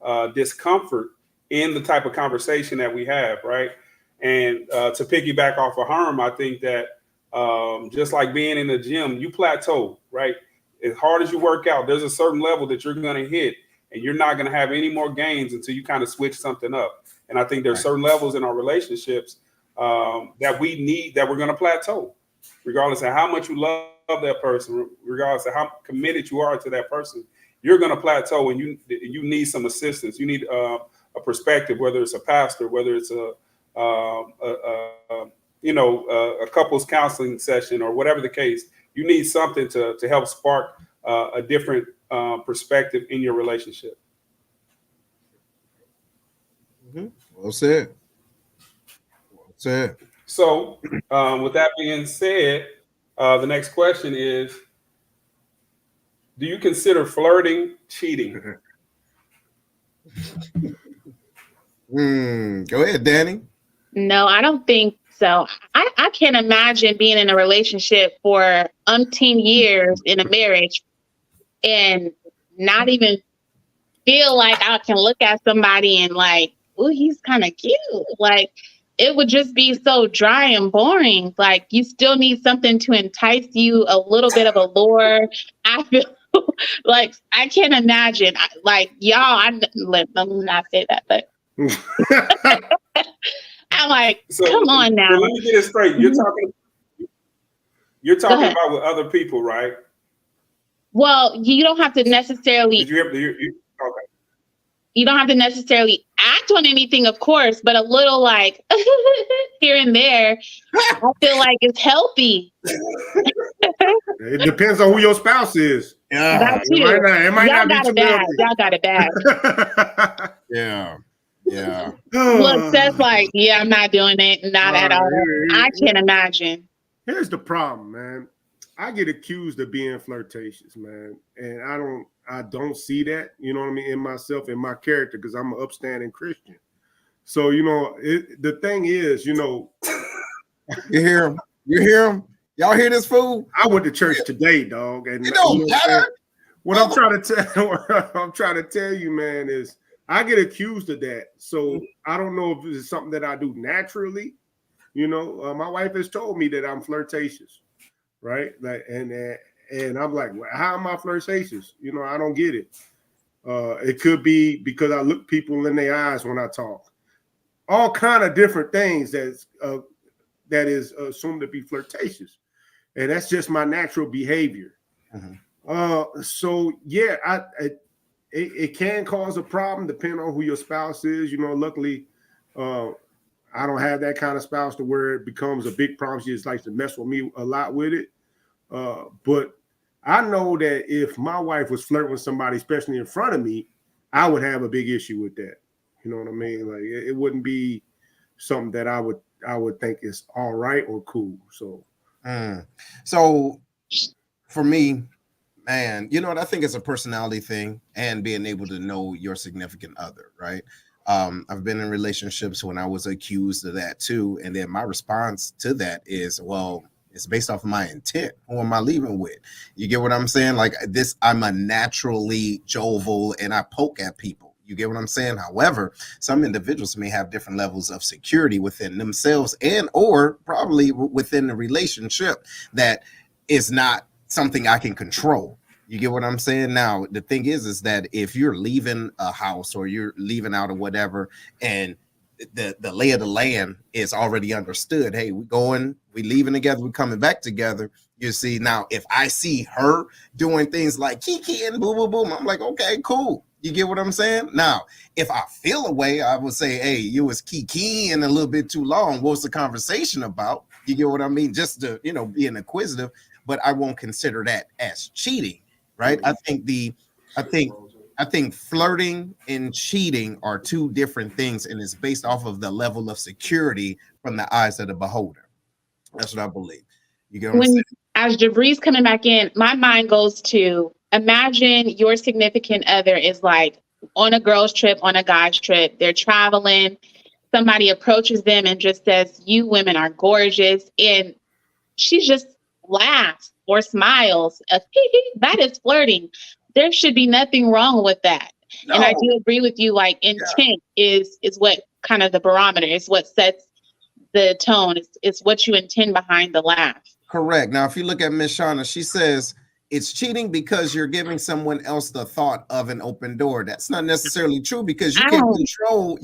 [SPEAKER 2] of discomfort in the type of conversation that we have, right? And to piggyback off of Herm, I think that just like being in the gym, you plateau, right? As hard as you work out, there's a certain level that you're going to hit. and you're not going to have any more gains until you kind of switch something up. And I think there's certain levels in our relationships that we need, that we're going to plateau, regardless of how much you love that person, regardless of how committed you are to that person. You're going to plateau, and you need some assistance. You need a perspective, whether it's a pastor, whether it's a couples counseling session, or whatever the case. You need something to help spark a different perspective in your relationship.
[SPEAKER 1] Mm-hmm. Well said. Well said.
[SPEAKER 2] So, with that being said, the next question is, do you consider flirting cheating?
[SPEAKER 1] Go ahead, Danny.
[SPEAKER 3] No, I don't think so. I can't imagine being in a relationship for umpteen years in a marriage and not even feel like I can look at somebody and like, oh, he's kind of cute. Like, it would just be so dry and boring. Like, you still need something to entice you, a little bit of allure. I feel like I can't imagine. Like, y'all, let me not say that, but I'm like, come on now.
[SPEAKER 2] So let me get it straight. You're talking about with other people, right?
[SPEAKER 3] Well, you don't have to necessarily.
[SPEAKER 2] Okay.
[SPEAKER 3] You don't have to necessarily act on anything, of course, but a little like here and there, I feel like it's healthy.
[SPEAKER 4] It depends on who your spouse is.
[SPEAKER 1] Yeah.
[SPEAKER 3] That too.
[SPEAKER 4] It might
[SPEAKER 3] Y'all
[SPEAKER 4] not
[SPEAKER 3] got
[SPEAKER 4] be
[SPEAKER 3] it bad. Y'all got it bad.
[SPEAKER 1] Yeah. Yeah.
[SPEAKER 3] Look, Seth's like, yeah, I'm not doing it. Not at all. I can't imagine.
[SPEAKER 4] Here's the problem, man. I get accused of being flirtatious, man. And I don't see that, you know what I mean, in myself, in my character, because I'm an upstanding Christian. So, the thing is,
[SPEAKER 1] You hear him? You hear him? Y'all hear this fool?
[SPEAKER 4] I went to church today, dog. And
[SPEAKER 1] it don't matter.
[SPEAKER 4] What I'm trying to tell you, man, is I get accused of that. So I don't know if it's something that I do naturally. My wife has told me that I'm flirtatious, right? Like, and I'm like, well, how am I flirtatious? I don't get it. It could be because I look people in their eyes when I talk. All kind of different things that is assumed to be flirtatious, and that's just my natural behavior. Mm-hmm. So yeah, it can cause a problem depending on who your spouse is. Luckily, I don't have that kind of spouse to where it becomes a big problem. She just likes to mess with me a lot with it. But I know that if my wife was flirting with somebody, especially in front of me, I would have a big issue with that. You know what I mean? Like, it wouldn't be something that I would think is all right or cool.
[SPEAKER 1] So for me, man, you know what? I think it's a personality thing and being able to know your significant other, right? I've been in relationships when I was accused of that too. And then my response to that is, well, it's based off of my intent. Who am I leaving with? You get what I'm saying? Like this, I'm a naturally jovial and I poke at people. You get what I'm saying? However, some individuals may have different levels of security within themselves and or probably within the relationship that is not something I can control. You get what I'm saying? We the thing is that if you're leaving a house or you're leaving out of whatever, and the lay of the land is already understood. Hey, we leaving together, we're coming back together. You see, now if I see her doing things like kiki and boom, boom, boom, I'm like, okay, cool. You get what I'm saying? Now, if I feel a way, I would say, hey, you was kikiing a little bit too long. What's the conversation about? You get what I mean? Just to, being inquisitive, but I won't consider that as cheating, right? I think flirting and cheating are two different things, and it's based off of the level of security from the eyes of the beholder. That's what I believe. You get what I'm saying?
[SPEAKER 3] As Jabri's coming back in, my mind goes to imagine your significant other is like on a girl's trip, on a guy's trip. They're traveling. Somebody approaches them and just says, "You women are gorgeous," and she just laughs or smiles. That is flirting. There should be nothing wrong with that. No. And I do agree with you. Like intent is what kind of the barometer is what sets the tone. It's what you intend behind the laugh.
[SPEAKER 1] Correct. Now, if you look at Miss Shauna, she says It's cheating because you're giving someone else the thought of an open door. That's not necessarily true because you can't control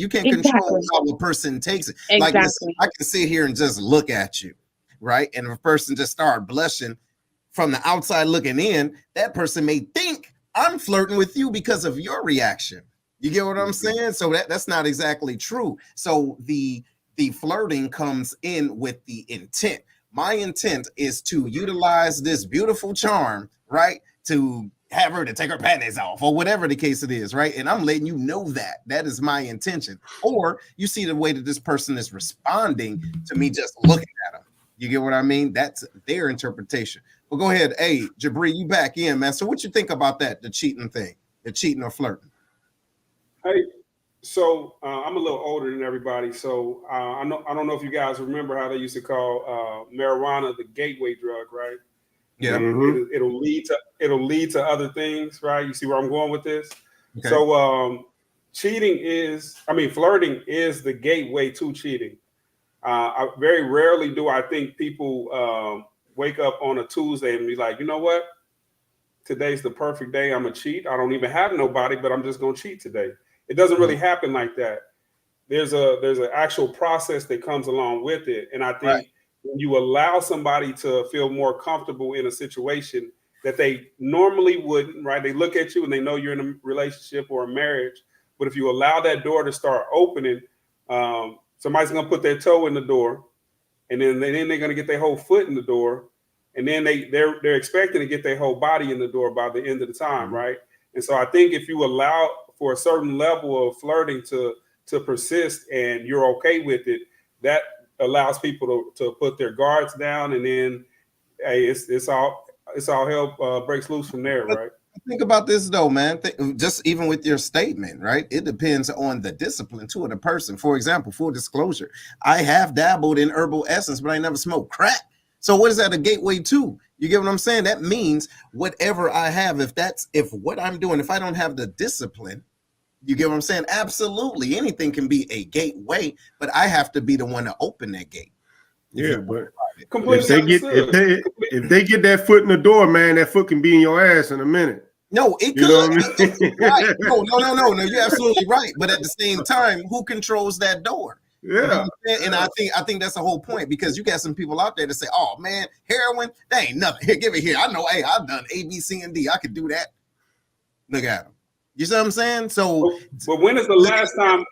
[SPEAKER 1] how a person takes it. Like, listen, I can sit here and just look at you, right? And if a person just start blushing from the outside looking in, that person may think I'm flirting with you because of your reaction. You get what I'm saying? So that's not exactly true. So the flirting comes in with the intent. My intent is to utilize this beautiful charm, right? To have her to take her panties off or whatever the case it is, right? And I'm letting you know that is my intention. Or you see the way that this person is responding to me just looking at them. You get what I mean? That's their interpretation. Well, go ahead. Hey, Jabri, you back in, man. So what you think about that, the cheating thing, the cheating or flirting?
[SPEAKER 2] Hey, so I'm a little older than everybody. So I don't know if you guys remember how they used to call marijuana the gateway drug, right?
[SPEAKER 1] Yeah.
[SPEAKER 2] It'll lead to other things, right? You see where I'm going with this? Okay. So flirting is the gateway to cheating. I very rarely do I think people wake up on a Tuesday and be like, you know what? Today's the perfect day. I'm gonna cheat. I don't even have nobody, but I'm just gonna cheat today. It doesn't really happen like that. There's an actual process that comes along with it. And I think when you allow somebody to feel more comfortable in a situation that they normally wouldn't, right? They look at you and they know you're in a relationship or a marriage. But if you allow that door to start opening, somebody's gonna put their toe in the door, and then they're gonna get their whole foot in the door, and then they're expecting to get their whole body in the door by the end of the time, right? And so I think if you allow for a certain level of flirting to persist and you're okay with it, that allows people to put their guards down, and then hey, it's all hell breaks loose from there, right?
[SPEAKER 1] Think about this though, man. Just even with your statement, right? It depends on the discipline to the person. For example, full disclosure, I have dabbled in herbal essence, but I never smoked crack. So what is that a gateway to? You get what I'm saying? That means whatever I have, if what I'm doing, if I don't have the discipline, you get what I'm saying? Absolutely. Anything can be a gateway, but I have to be the one to open that gate.
[SPEAKER 4] Yeah, but if they get that foot in the door, man, that foot can be in your ass in a minute.
[SPEAKER 1] No, it could. Know what I mean? Right. No, you're absolutely right. But at the same time, who controls that door?
[SPEAKER 4] Yeah.
[SPEAKER 1] And I think that's the whole point, because you got some people out there that say, oh man, heroin, that ain't nothing. Here, give it here. I know, hey, I've done A, B, C, and D. I could do that. Look at them. You see what I'm saying? So
[SPEAKER 2] but when is the last time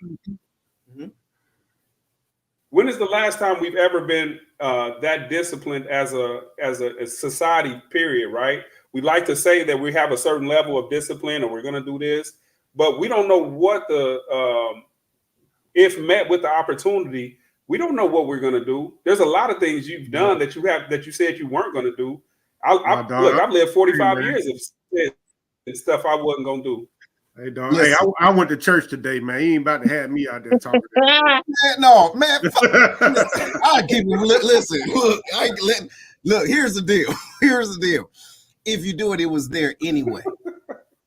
[SPEAKER 2] when is the last time we've ever been that disciplined as a society, period, right? We like to say that we have a certain level of discipline or we're going to do this, but we don't know what if met with the opportunity, we don't know what we're going to do. There's a lot of things you've done that you said you weren't going to do. I've lived 45 years of stuff I wasn't going to do.
[SPEAKER 4] Hey, dog. Hey, I went to church today, man. He ain't about to have me out there talking.
[SPEAKER 1] No, man. I keep listen. Look. Here's the deal. Here's the deal. If you do it, it was there anyway.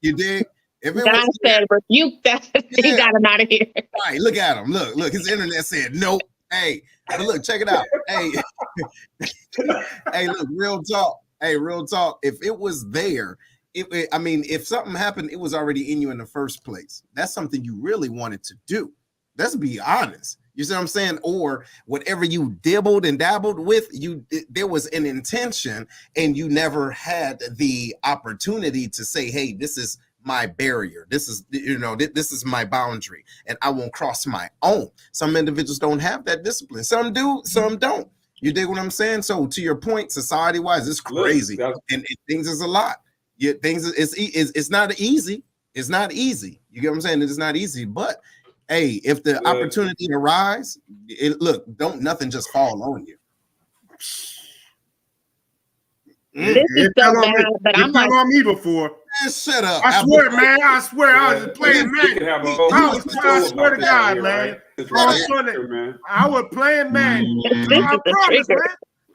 [SPEAKER 1] You dig? If it
[SPEAKER 3] God said, rebuke that. He got him out of here.
[SPEAKER 1] All right, look at him. Look. His internet said nope. Hey, but look, check it out. Hey, hey, look, real talk. Hey, real talk. If it was there. If something happened, it was already in you in the first place. That's something you really wanted to do. Let's be honest. You see what I'm saying? Or whatever you dibbled and dabbled with, there was an intention, and you never had the opportunity to say, hey, this is my barrier. This is, this is my boundary, and I won't cross my own. Some individuals don't have that discipline. Some do, some don't. You dig what I'm saying? So to your point, society-wise, it's crazy. And things is a lot. Yeah, it's not easy. It's not easy. You get what I'm saying? It's not easy. But hey, if the opportunity arises, don't nothing just fall on you.
[SPEAKER 3] This is so bad, but I'm like,
[SPEAKER 4] on me before.
[SPEAKER 1] Man, shut up.
[SPEAKER 4] I swear, man. I swear, I was playing Madden. I swear to God, man. I was playing Madden. I promise, man.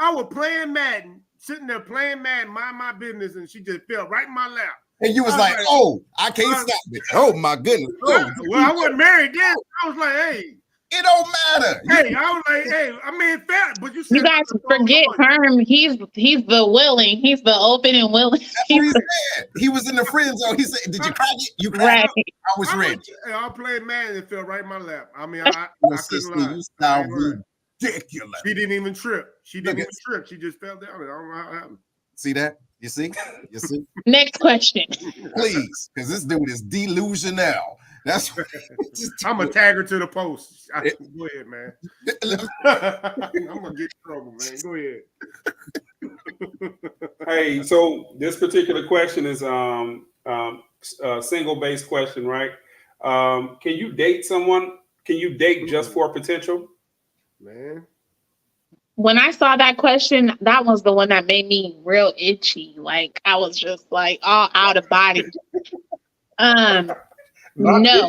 [SPEAKER 4] I was playing Madden. Sitting there playing Madden, mind my business, and she just fell right in my lap.
[SPEAKER 1] And you was like, oh, I can't stop it. Oh my goodness.
[SPEAKER 4] Well, I wasn't married then. I was like, hey,
[SPEAKER 1] It don't matter.
[SPEAKER 4] Hey, I was like, hey, I mean, fair, but you said
[SPEAKER 3] You guys forget Herm. He's the willing. He's the open and willing.
[SPEAKER 1] That's what he said. He was in the friend zone. He said, "Did you crack it? You cracked it. I was ready."
[SPEAKER 4] I played man and fell right in my lap. I mean, I couldn't lie.
[SPEAKER 1] You sound ridiculous.
[SPEAKER 4] She didn't even trip. She didn't even trip. She just fell down. I don't know how it happened.
[SPEAKER 1] See that? You see? You see?
[SPEAKER 3] Next question.
[SPEAKER 1] Please, because this dude is delusional. That's what
[SPEAKER 4] I'm gonna tag her to the post. Go ahead, man. I'm gonna get in trouble, man. Go ahead.
[SPEAKER 2] Hey, so this particular question is a single-based question, right? Can you date someone? Can you date just for potential?
[SPEAKER 4] Man.
[SPEAKER 3] When I saw that question, that was the one that made me real itchy. Like I was just like all out of body. No,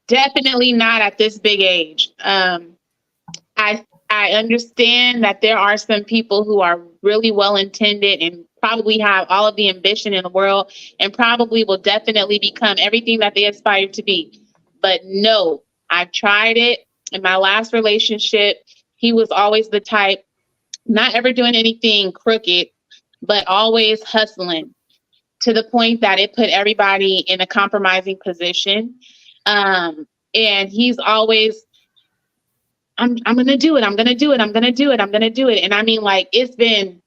[SPEAKER 3] definitely not at this big age. I understand that there are some people who are really well intended and probably have all of the ambition in the world and probably will definitely become everything that they aspire to be. But no, I've tried it. In my last relationship, he was always the type, not ever doing anything crooked, but always hustling to the point that it put everybody in a compromising position. And he's always, I'm going to do it. I'm going to do it. I'm going to do it. I'm going to do it. And I mean, like, it's been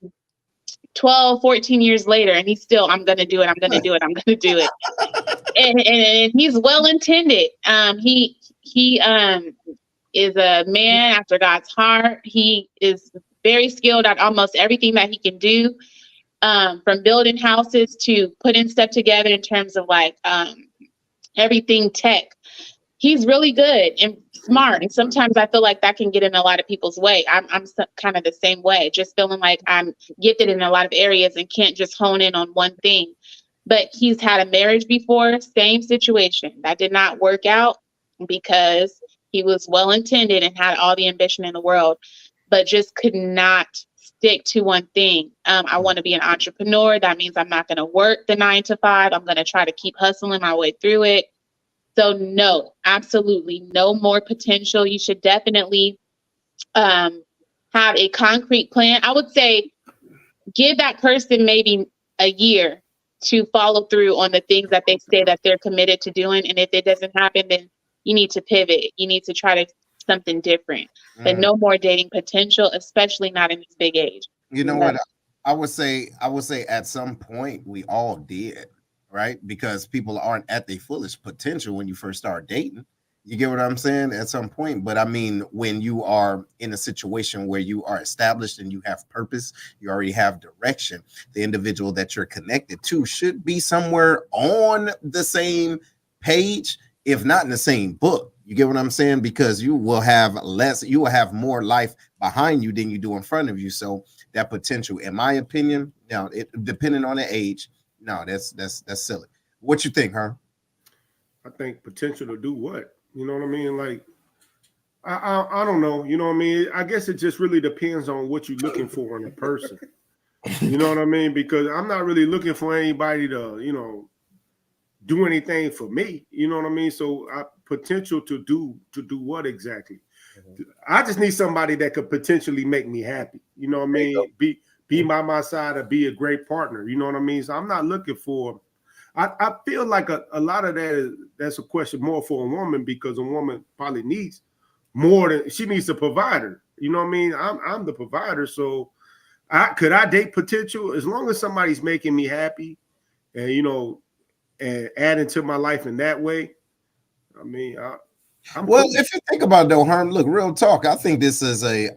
[SPEAKER 3] 12, 14 years later, and he's still, I'm going to do it. I'm going to do it. I'm going to do it. And he's well-intended. He is a man after God's heart. He is very skilled at almost everything that he can do, from building houses to putting stuff together in terms of like everything tech. He's really good and smart. And sometimes I feel like that can get in a lot of people's way. I'm kind of the same way, just feeling like I'm gifted in a lot of areas and can't just hone in on one thing. But he's had a marriage before, same situation. That did not work out because he was well-intended and had all the ambition in the world, but just could not stick to one thing. I want to be an entrepreneur. That means I'm not going to work the 9 to 5. I'm going to try to keep hustling my way through it. So no, absolutely no more potential. You should definitely have a concrete plan. I would say give that person maybe a year to follow through on the things that they say that they're committed to doing. And if it doesn't happen, then you need to pivot. You need to try to something different. But no more dating potential, especially not in this big age.
[SPEAKER 1] You know what? I would say at some point we all did, right? Because people aren't at their fullest potential when you first start dating. You get what I'm saying? At some point. But I mean, when you are in a situation where you are established and you have purpose, you already have direction, the individual that you're connected to should be somewhere on the same page, if not in the same book. You get what I'm saying? Because you will have more life behind you than you do in front of you. So that potential, in my opinion, now depending on the age, no, that's silly. What you think, huh?
[SPEAKER 4] I think potential to do what? You know what I mean? Like, I don't know. You know what I mean? I guess it just really depends on what you're looking for in a person. You know what I mean? Because I'm not really looking for anybody to, do anything for me. You know what I mean? So potential to do what exactly? Mm-hmm. I just need somebody that could potentially make me happy. You know what I mean? Be by my side or be a great partner. You know what I mean? So I'm not looking for. I feel like a lot of that's a question more for a woman, because a woman probably needs more than she needs a provider. You know what I mean? I'm the provider, so could I date potential as long as somebody's making me happy, and and adding to my life in that way. I mean, I'm
[SPEAKER 1] well,
[SPEAKER 4] cool.
[SPEAKER 1] If you think about it though, Herm, look, real talk. I think this is a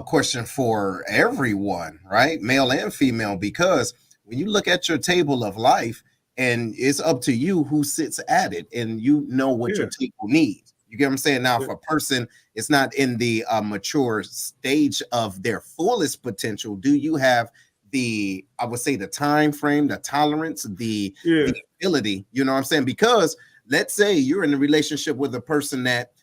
[SPEAKER 1] question for everyone, right? Male and female, because when you look at your table of life, and it's up to you who sits at it, and you know what your table needs. You get what I'm saying? Now, if a person is not in the mature stage of their fullest potential, do you have the time frame, the tolerance, the ability? You know what I'm saying? Because let's say you're in a relationship with a person that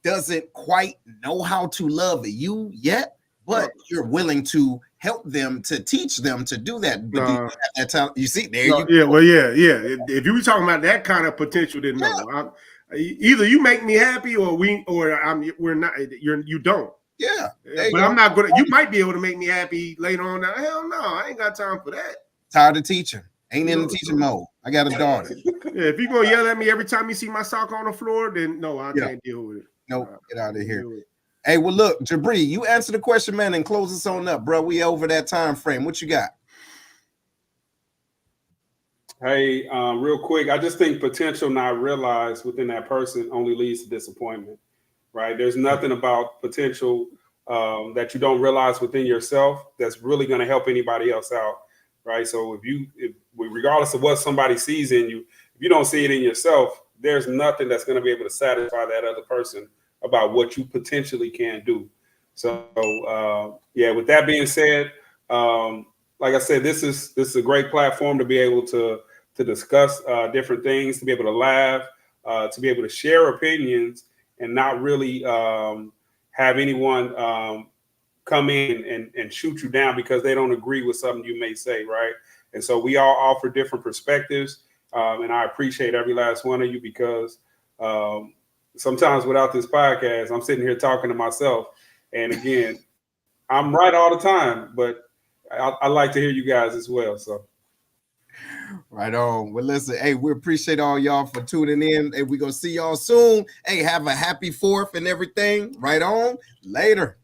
[SPEAKER 1] doesn't quite know how to love you yet, but you're willing to help them, to teach them to do that. But do you have that time? You see, there you go.
[SPEAKER 4] Yeah. If you were talking about that kind of potential, then no. Either you make me happy, or we're not. You don't.
[SPEAKER 1] Yeah,
[SPEAKER 4] but I'm not gonna. You might be able to make me happy later on. Now, hell no, I ain't got time for that.
[SPEAKER 1] Tired of teaching. Ain't in the teaching mode. I got a daughter.
[SPEAKER 4] Yeah, if you're gonna yell at me every time you see my sock on the floor, then no, I can't deal with it.
[SPEAKER 1] Nope, get out of here. Hey, well, look, Jabri, you answer the question, man, and close us on up, bro. We over that time frame. What you got?
[SPEAKER 2] Hey, real quick, I just think potential not realized within that person only leads to disappointment, right? There's nothing about potential that you don't realize within yourself that's really going to help anybody else out, right? So regardless of what somebody sees in you, if you don't see it in yourself, there's nothing that's going to be able to satisfy that other person about what you potentially can do. So, yeah, with that being said, like I said, this is a great platform to be able to discuss different things, to be able to laugh, to be able to share opinions, and not really have anyone come in and shoot you down because they don't agree with something you may say, right? And so we all offer different perspectives, and I appreciate every last one of you because sometimes without this podcast, I'm sitting here talking to myself. And again, I'm right all the time, but I like to hear you guys as well. So.
[SPEAKER 1] Right on. Well, listen, hey, we appreciate all y'all for tuning in. Hey, we're going to see y'all soon. Hey, have a happy 4th and everything. Right on. Later.